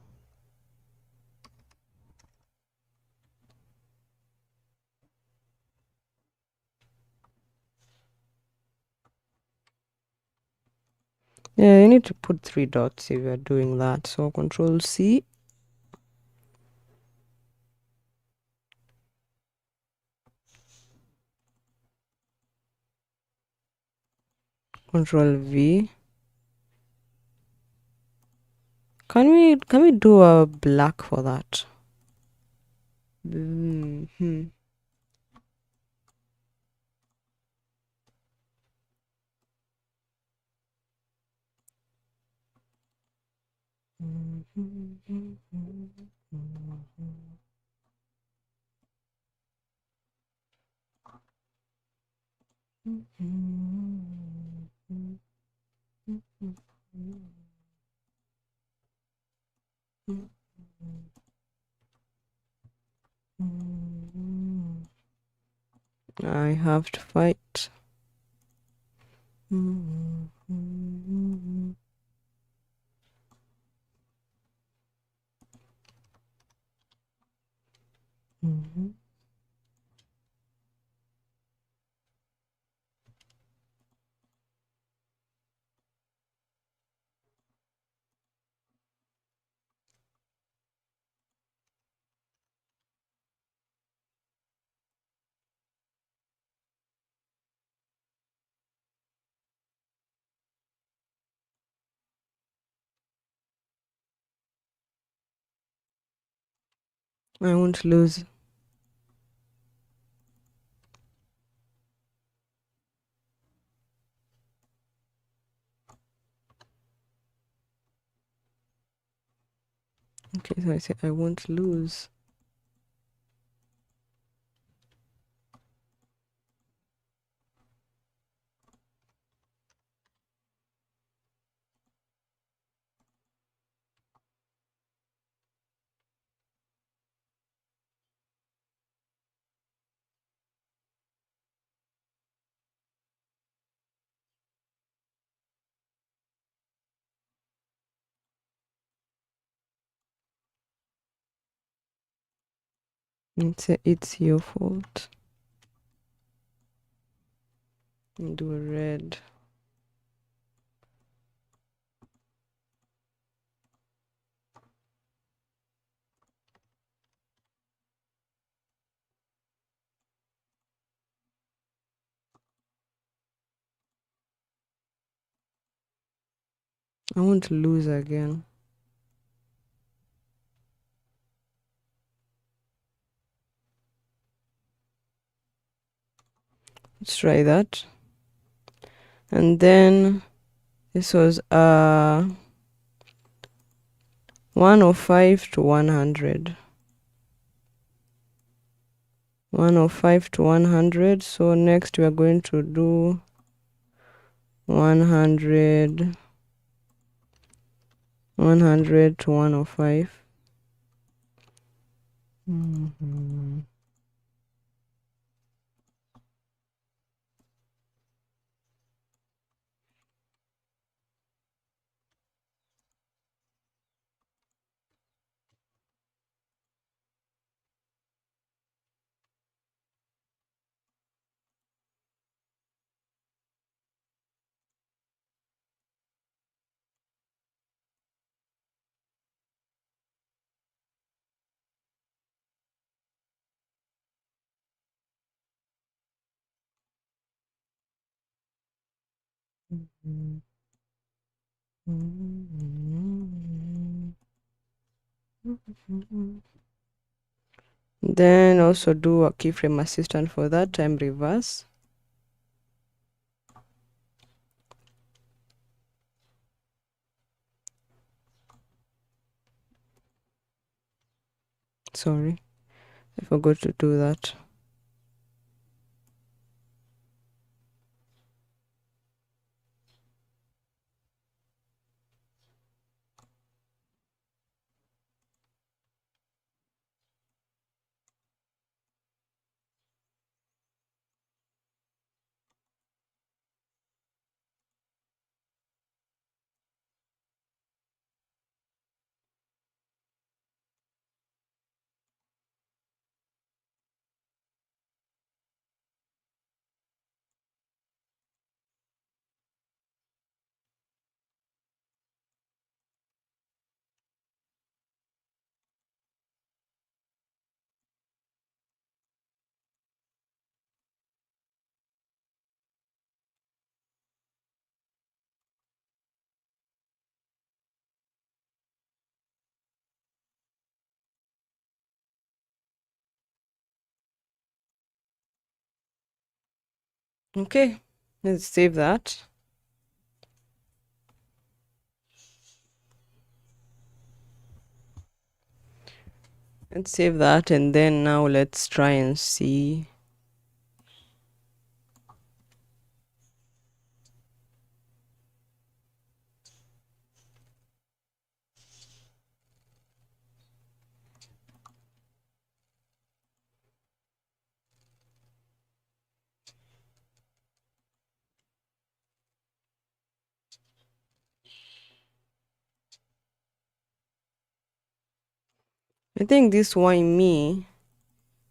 Yeah, you need to put 3 dots if you're doing that. So Control C. Control V. Can we do a black for that? I have to fight. I won't lose. Okay, so I say I won't lose. It's your fault. And do a red. I won't lose again. Let's try that. And then this was 105 to 100. 105 to 100. So next we are going to do 100 to 105. Then also do a keyframe assistant for that time reverse. Sorry, I forgot to do that. Okay, let's save that. Let's save that, and then now let's try and see. I think this one me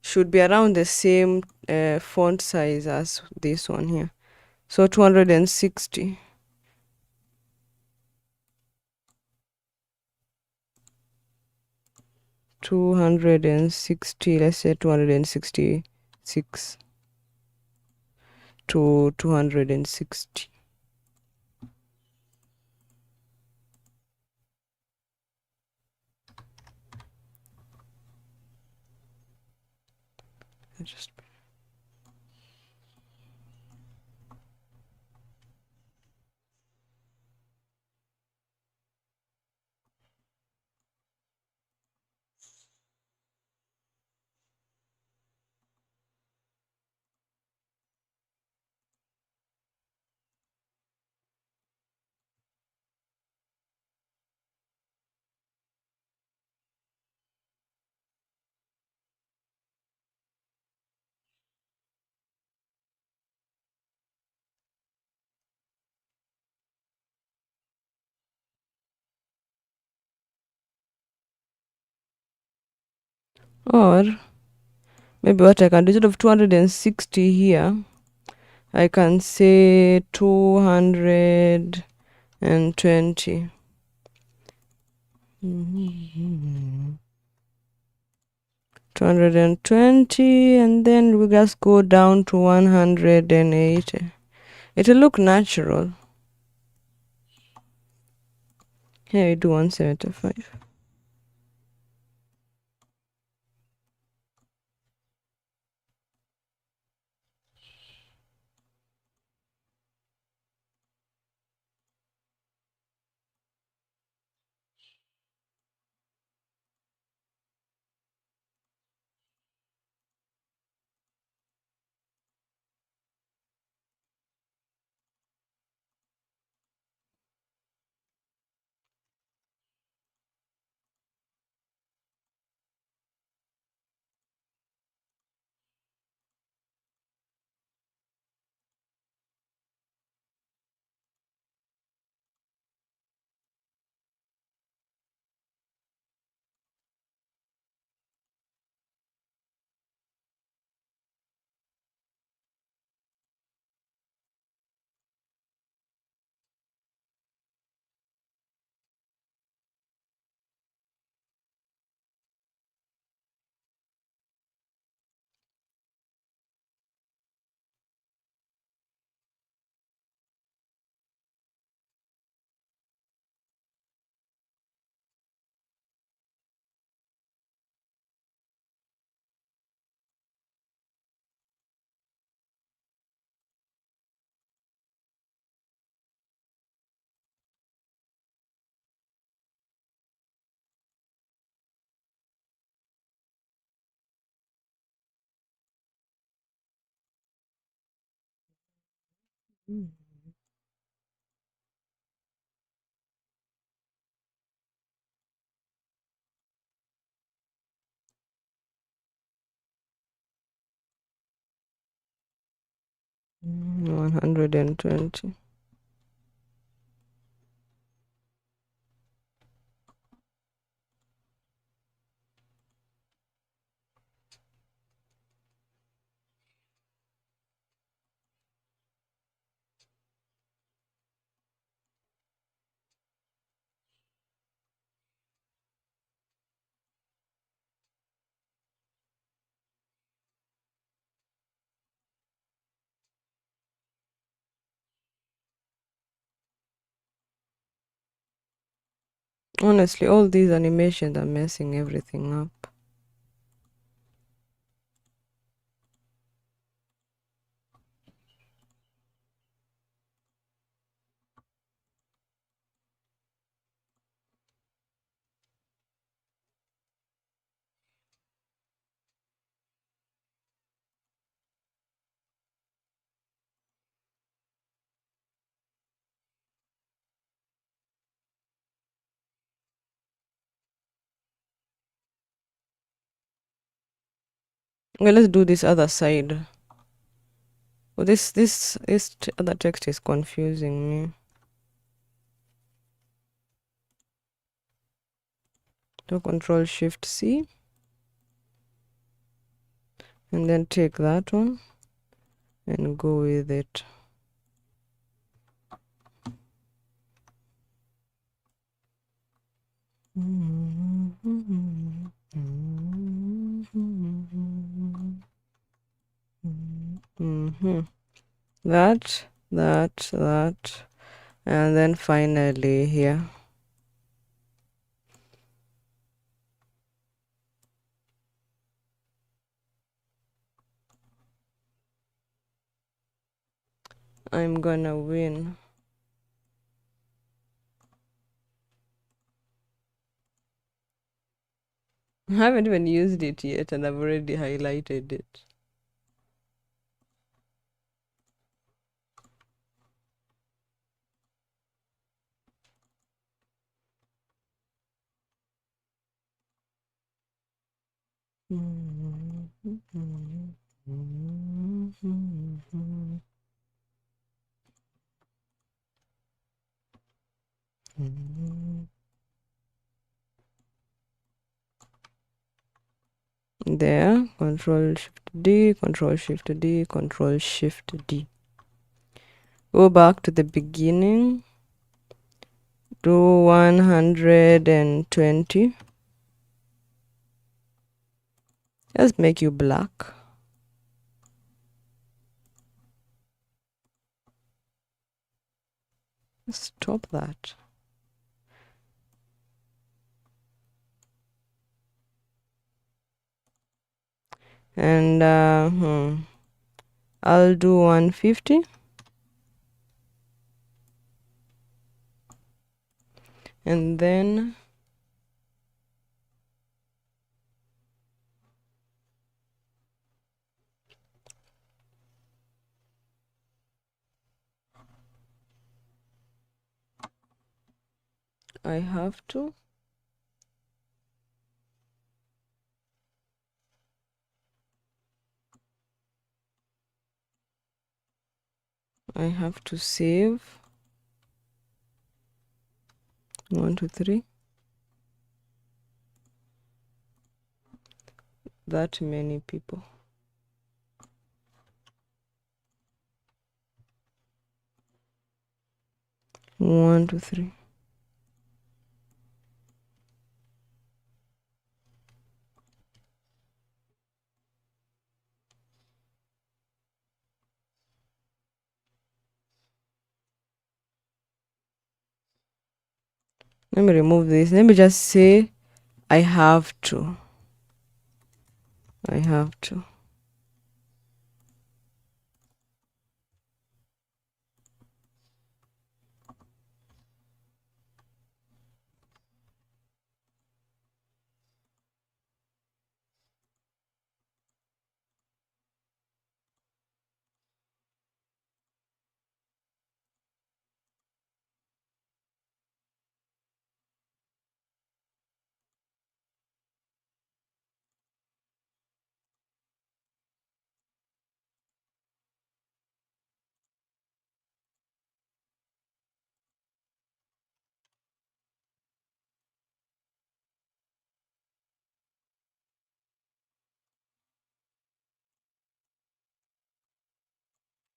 should be around the same font size as this one here. So 260. 260, let's say 266 to 260. Just or maybe what I can do, instead of 260 here, I can say 220. 220, and then we just go down to 180. It'll look natural. Here we do 175. Mm. 120. Honestly, all these animations are messing everything up. Well, let's do this other side. Well, this other text is confusing me. So Control Shift C, and then take that one and go with it. That, and then finally here. I'm gonna win. I haven't even used it yet, and I've already highlighted it. There, Control Shift D, Control Shift D, Control Shift D. Go back to the beginning. Do 120. Let's make you black. Stop that. And I'll do 150. And then I have to save 1, 2, 3. That many people. One, two, three. Let me remove this. Let me just say I have to. I have to.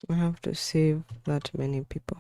I have to save that many people.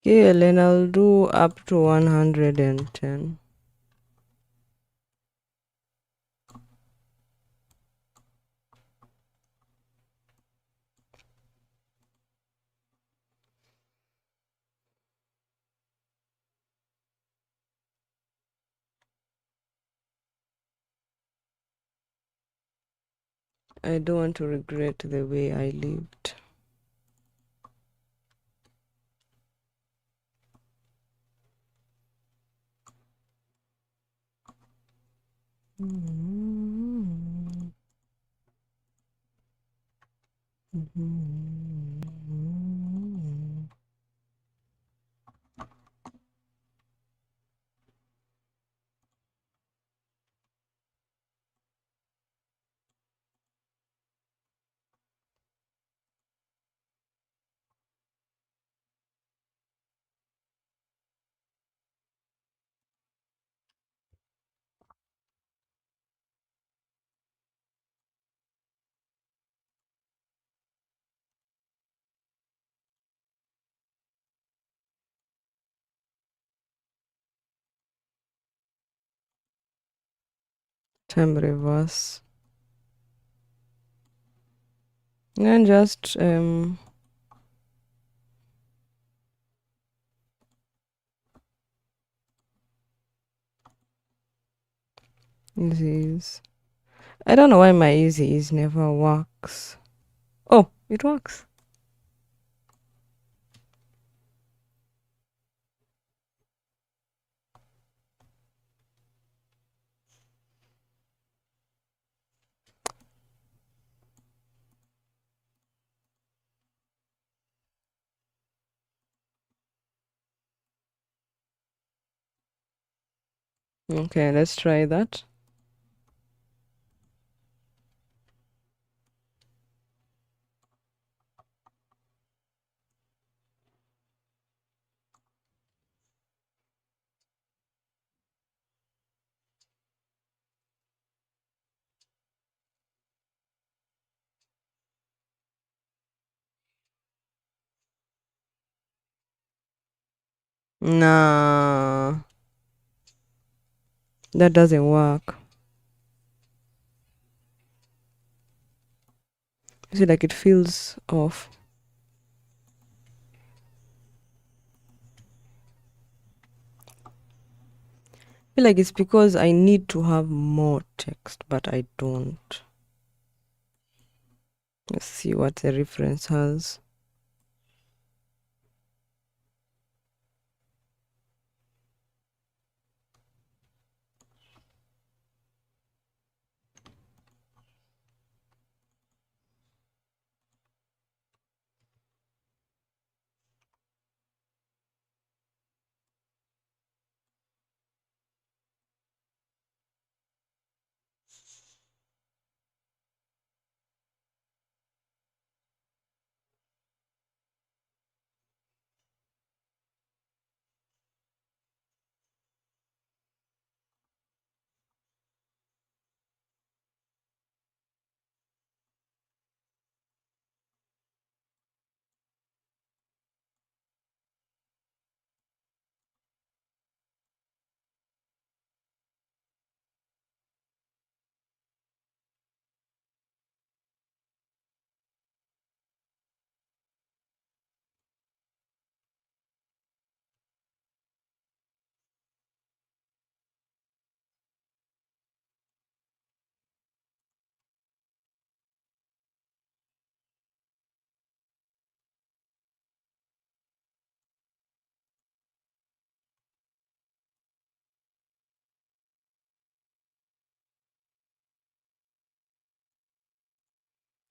Okay, then I'll do up to 110. I don't want to regret the way I lived. Time reverse. And just easy. I don't know why my easy is never works. Oh, it works. Okay, let's try that. Nah, that doesn't work. See, like it feels off. I feel like it's because I need to have more text, but I don't. Let's see what the reference has.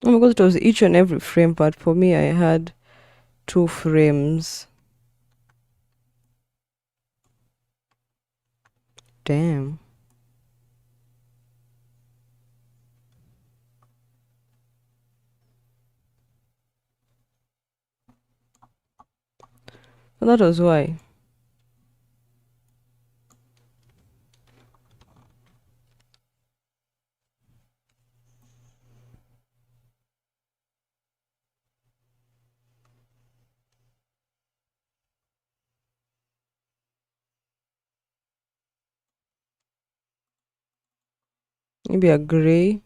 Oh my god, it was each and every frame, but for me, I had 2 frames. Damn. So that was why. Maybe a gray.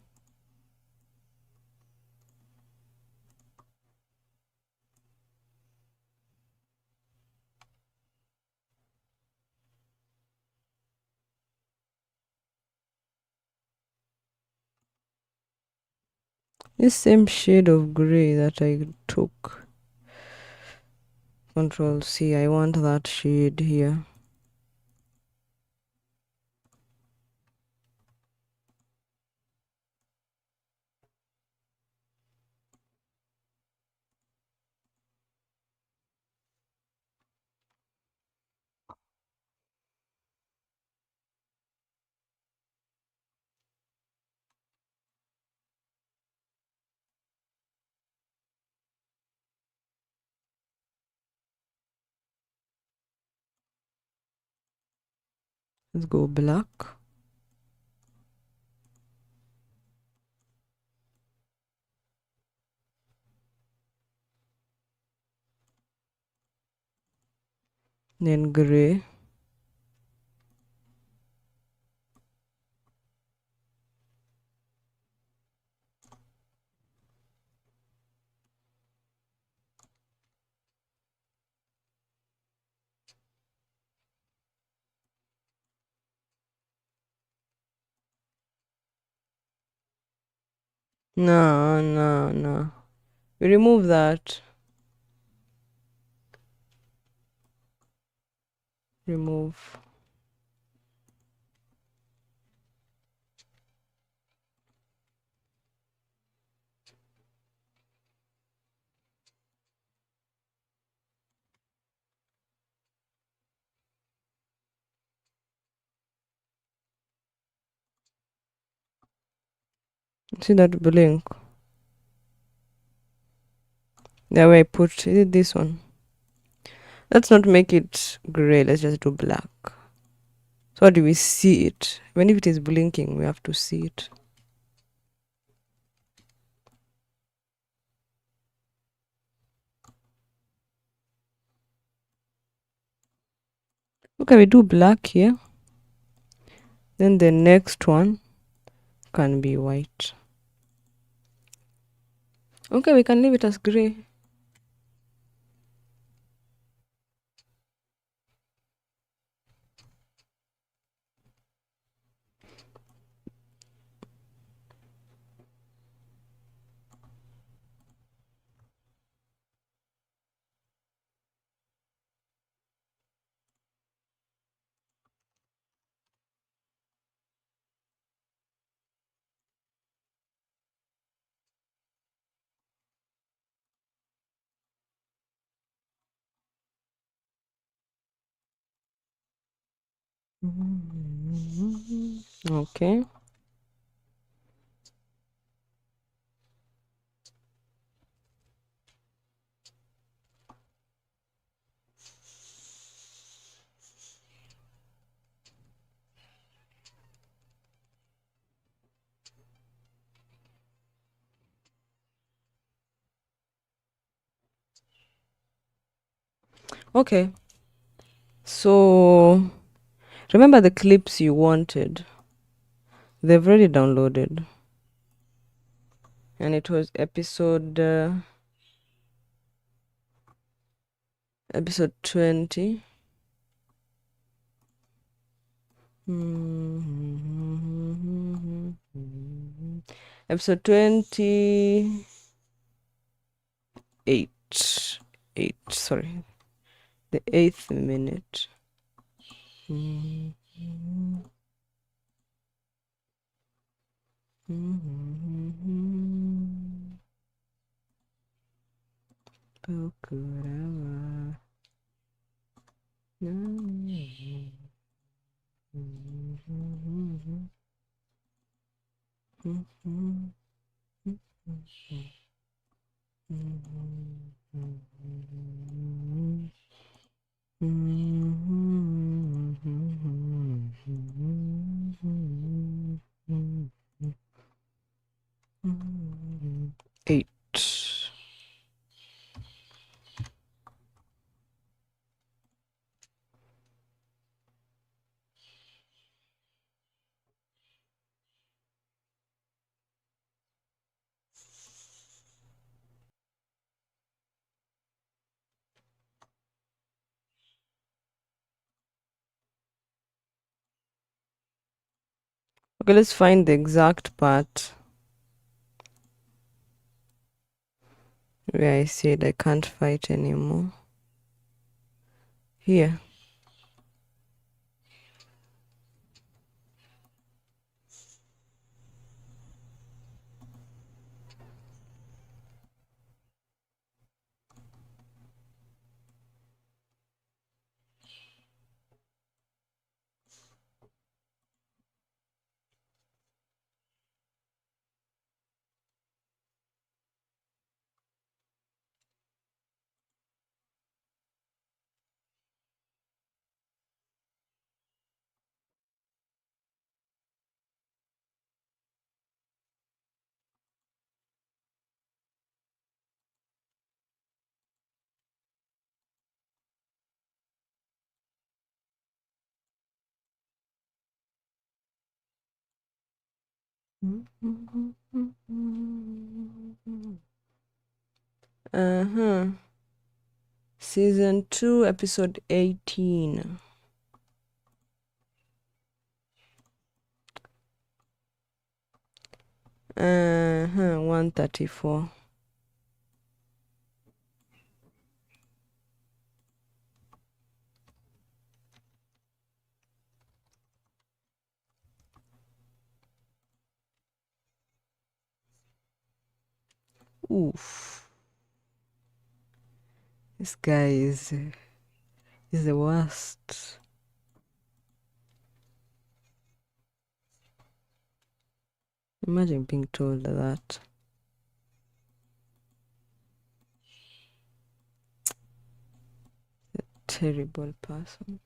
This same shade of gray that I took. Control C. I want that shade here. Let's go black. Then gray. No, no, no. We remove that. Remove. See that blink? That way I put is it this one. Let's not make it gray. Let's just do black. So how do we see it? Even if it is blinking, we have to see it. Okay, we do black here. Then the next one can be white. Okay, we can leave it as gray. Okay. Okay. So remember the clips you wanted. They've already downloaded. And it was episode 20. Episode 28. 8, sorry. The 8th minute. How could I? Eight. Okay, let's find the exact part where I said I can't fight anymore. Here. Season 2, episode 18. 134. Oof. This guy is the worst. Imagine being told that. Terrible person.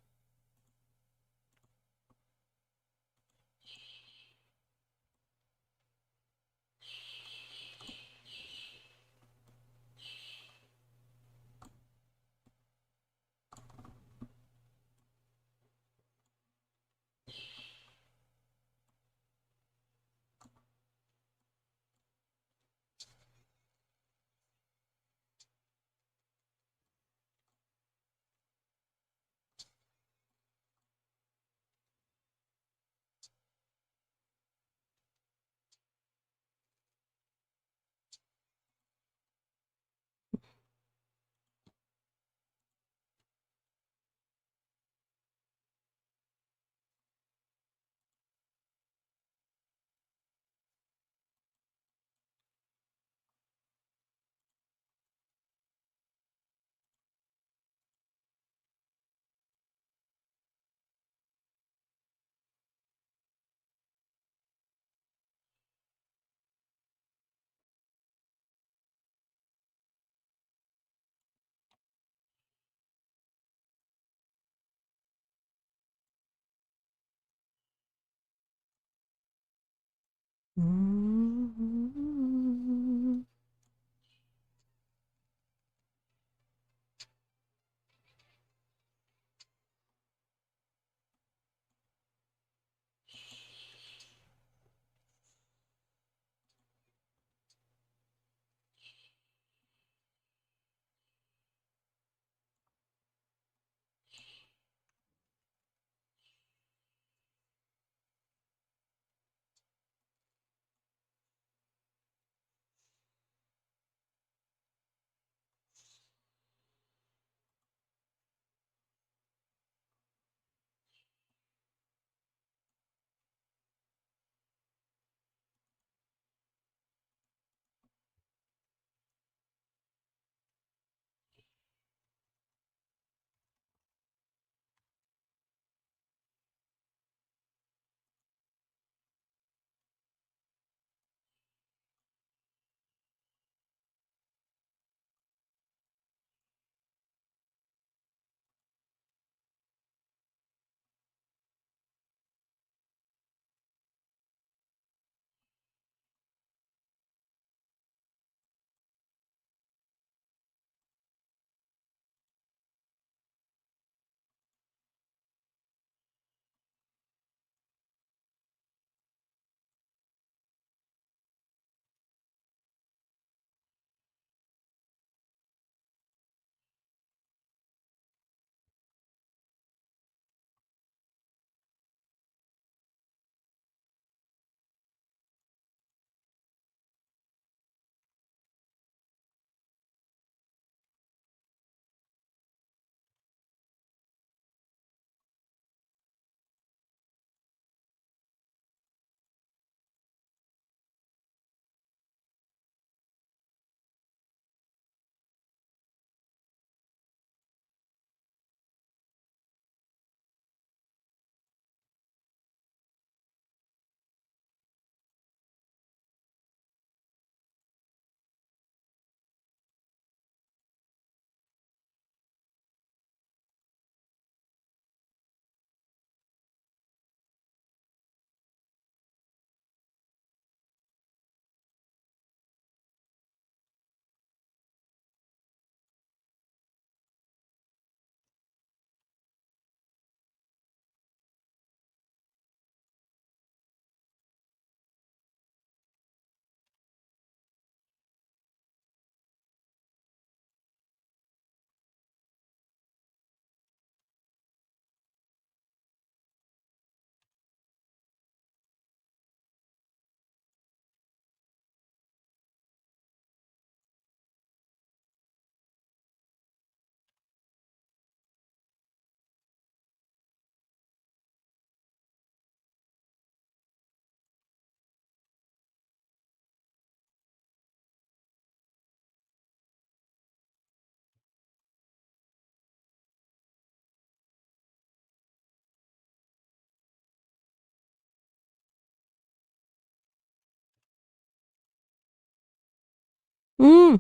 Mm.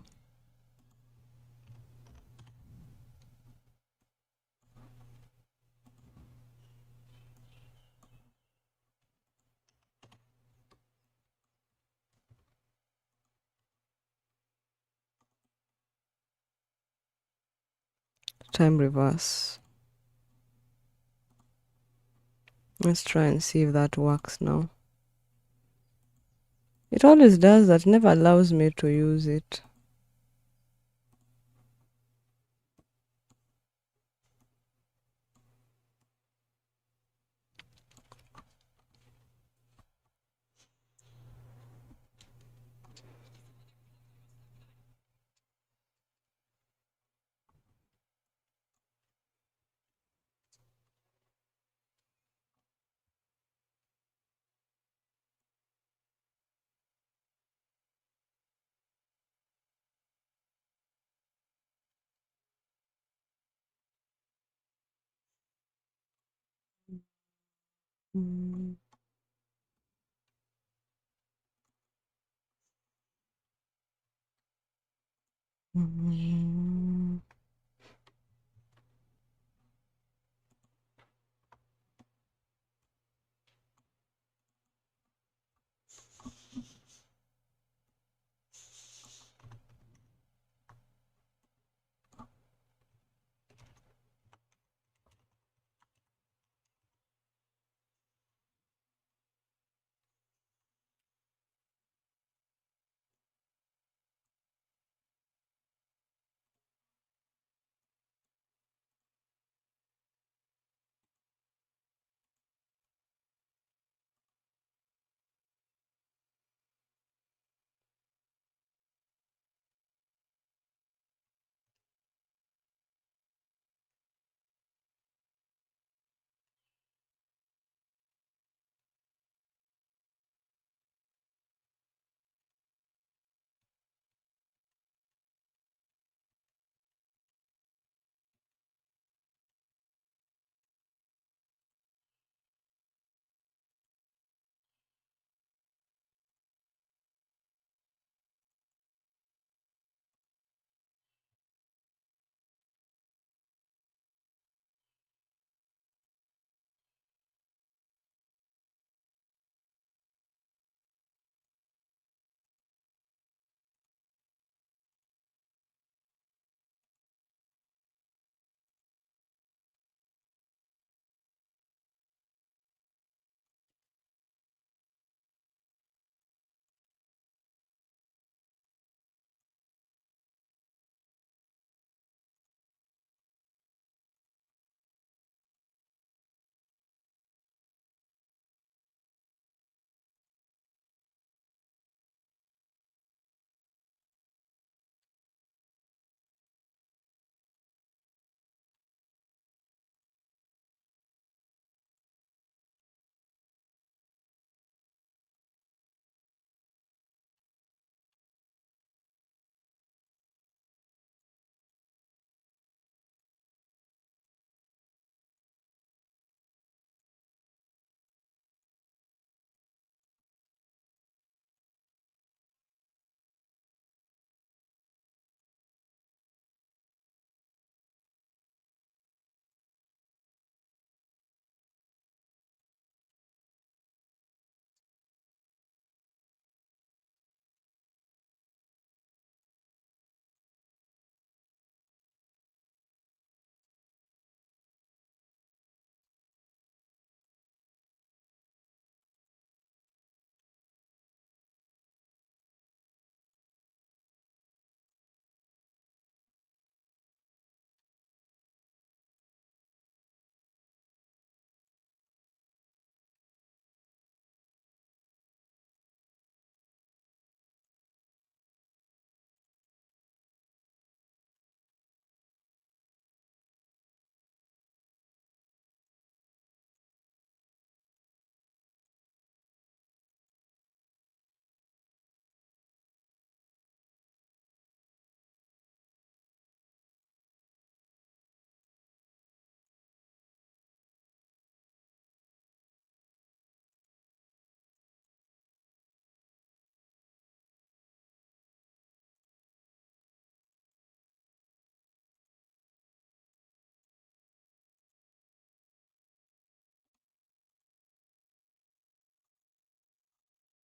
Time reverse. Let's try and see if that works now. It always does that, never allows me to use it. Mm. Mm.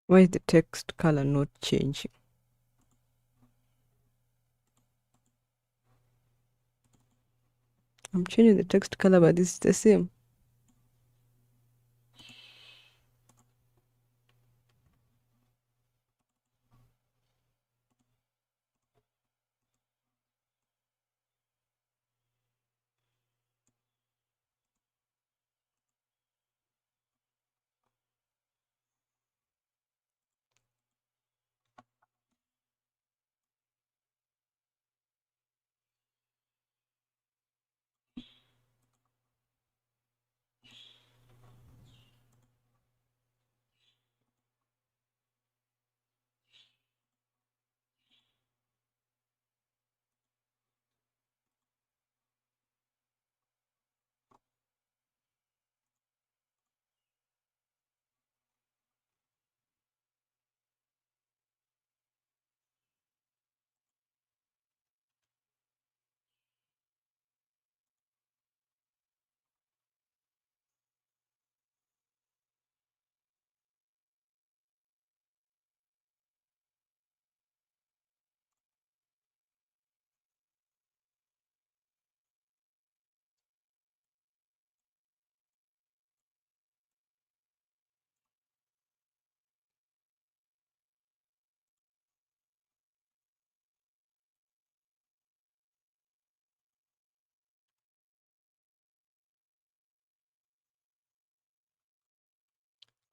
Why is the text color not changing? I'm changing the text color, but this is the same.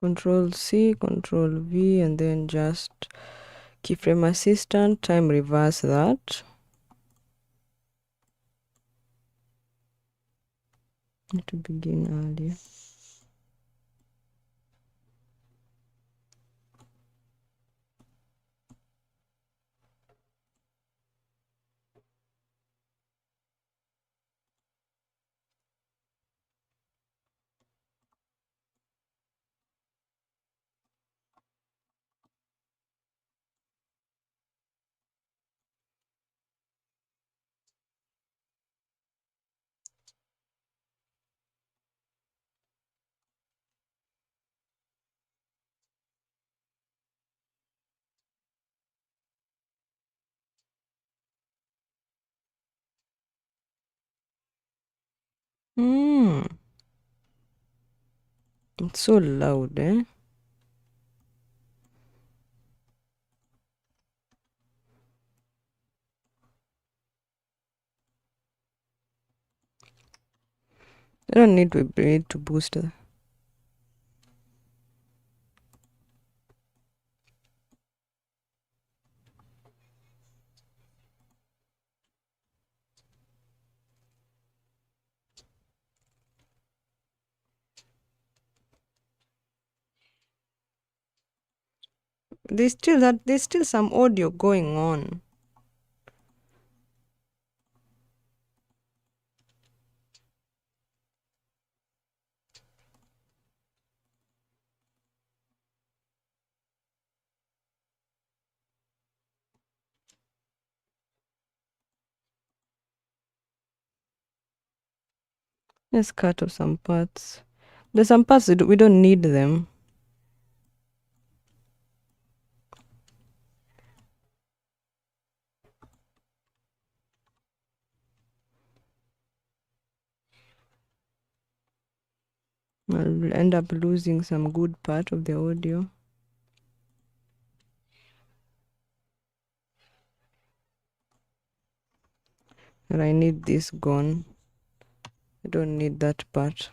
Control C, Control V, and then just keyframe assistant, time reverse that. Need to begin earlier. It's so loud, eh? I don't need to boost it. There's still some audio going on. Let's cut off some parts. There's some parts that we don't need them. I'll end up losing some good part of the audio. And I need this gone. I don't need that part.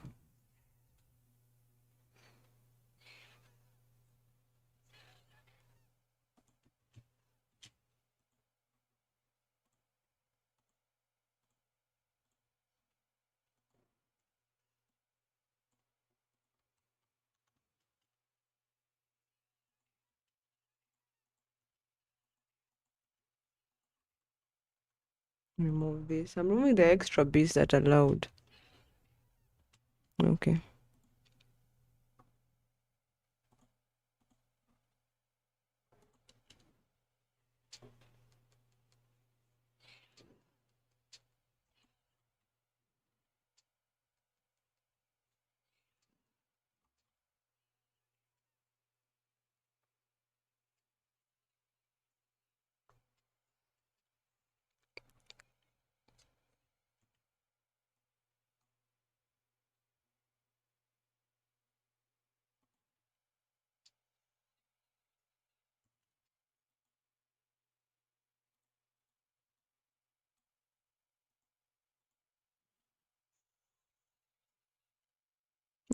Remove this. I'm removing the extra bits that are loud. Okay.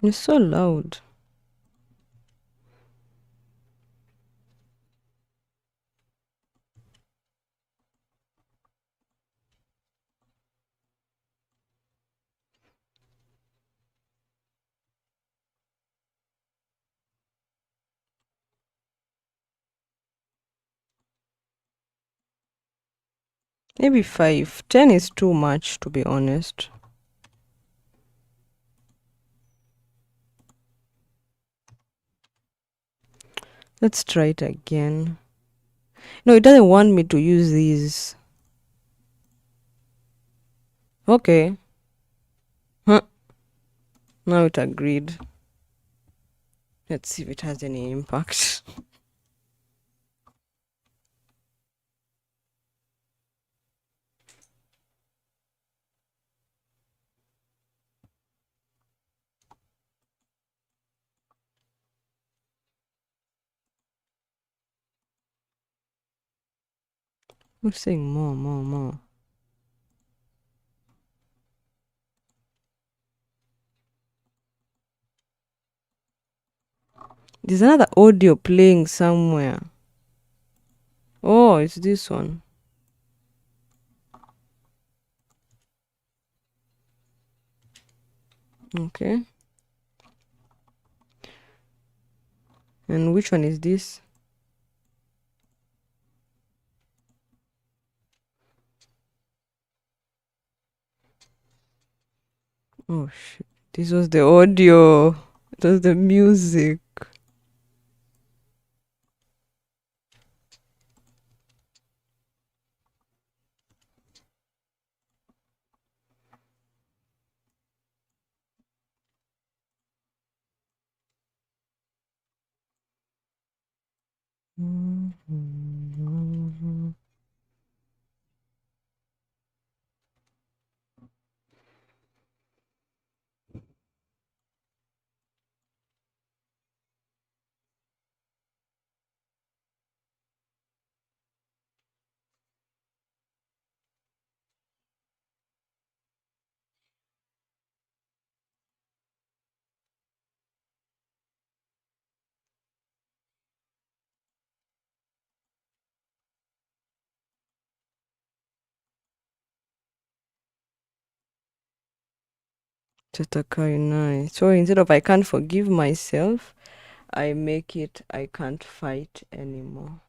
It's so loud. Maybe 5. 10 is too much, to be honest. Let's try it again. No, it doesn't want me to use these. Okay. Huh. Now it agreed. Let's see if it has any impact. I'm saying more, more, more. There's another audio playing somewhere. Oh, it's this one. Okay. And which one is this? Oh shit. This was the audio. It was the music. Tatakai nice. So instead of I can't forgive myself, I make it I can't fight anymore.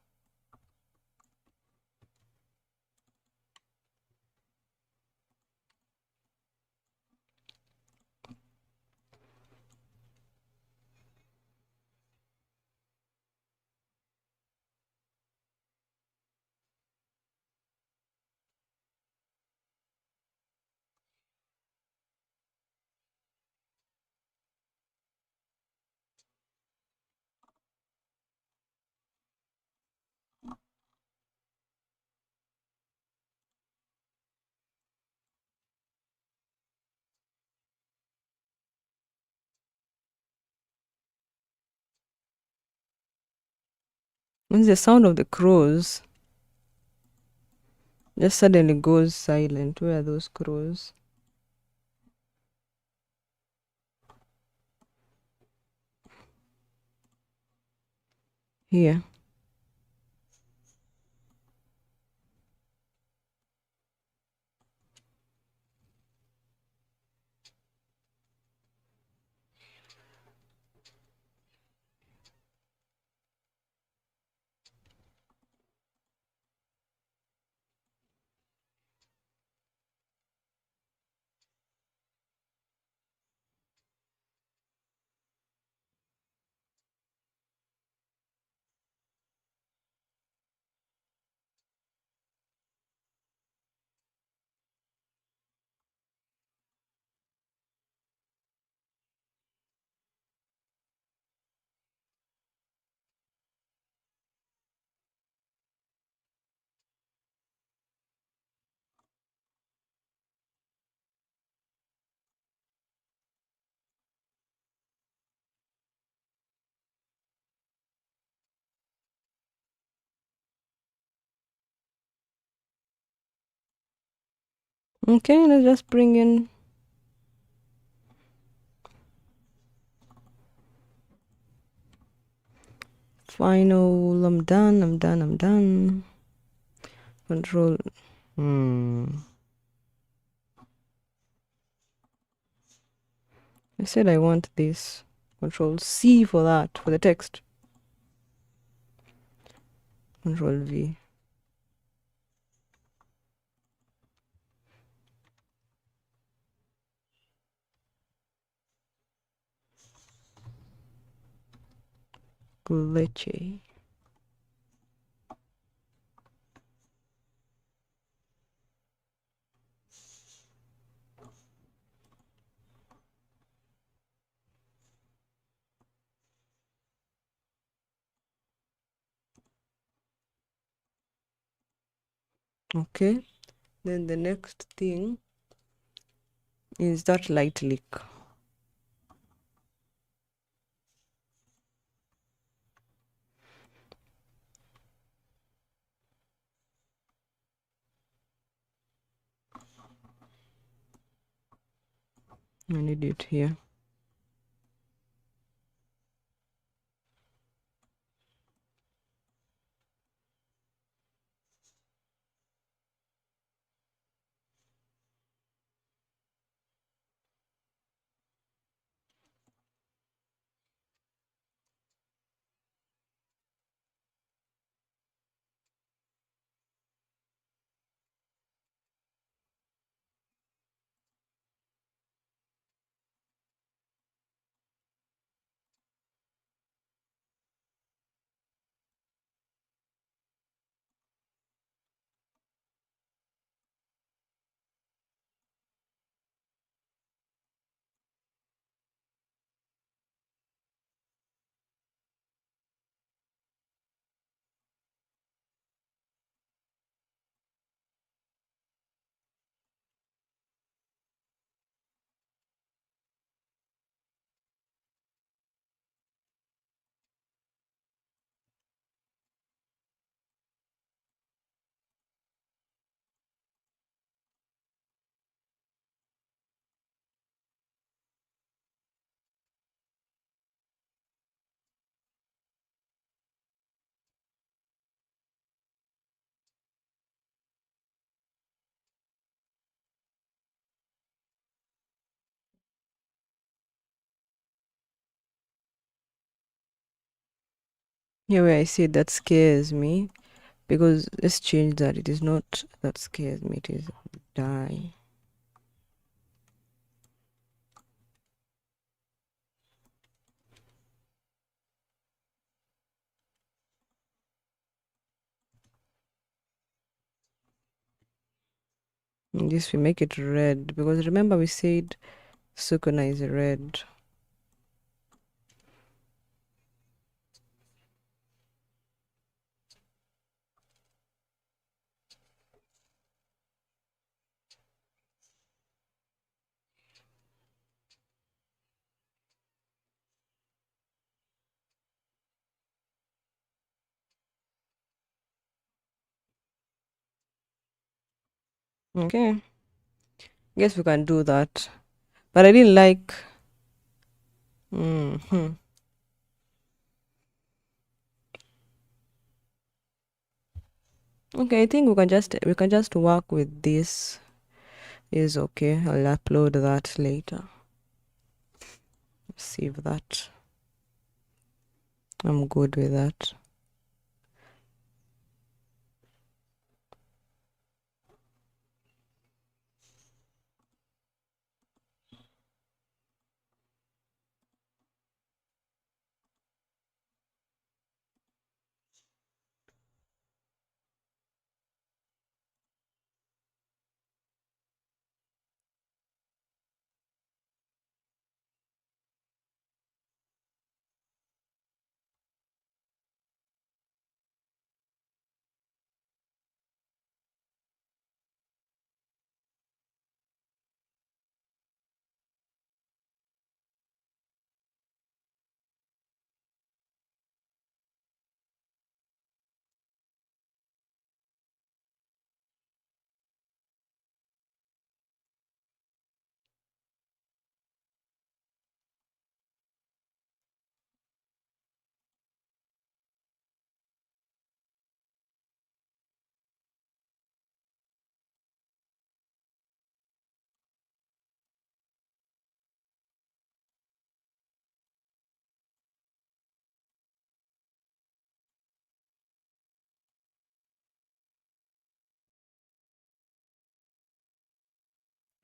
When the sound of the crows just suddenly goes silent. Where are those crows? Here. Okay, let's just bring in final. I'm done. I'm done. Control. I said I want this. Control C for that, for the text. Control V. Glitchy. Okay. Then the next thing is that light leak. I need it here. Here where I see it, that scares me. Because let's change that. It is not that scares me, it is die. And this we make it red because remember we said Sukuna is red. Okay. Guess we can do that. But I didn't like Okay, I think we can just work with this. Is okay. I'll upload that later. Save that. I'm good with that.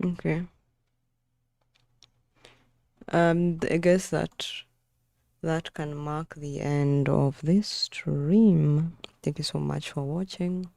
Okay. I guess that can mark the end of this stream. Thank you so much for watching.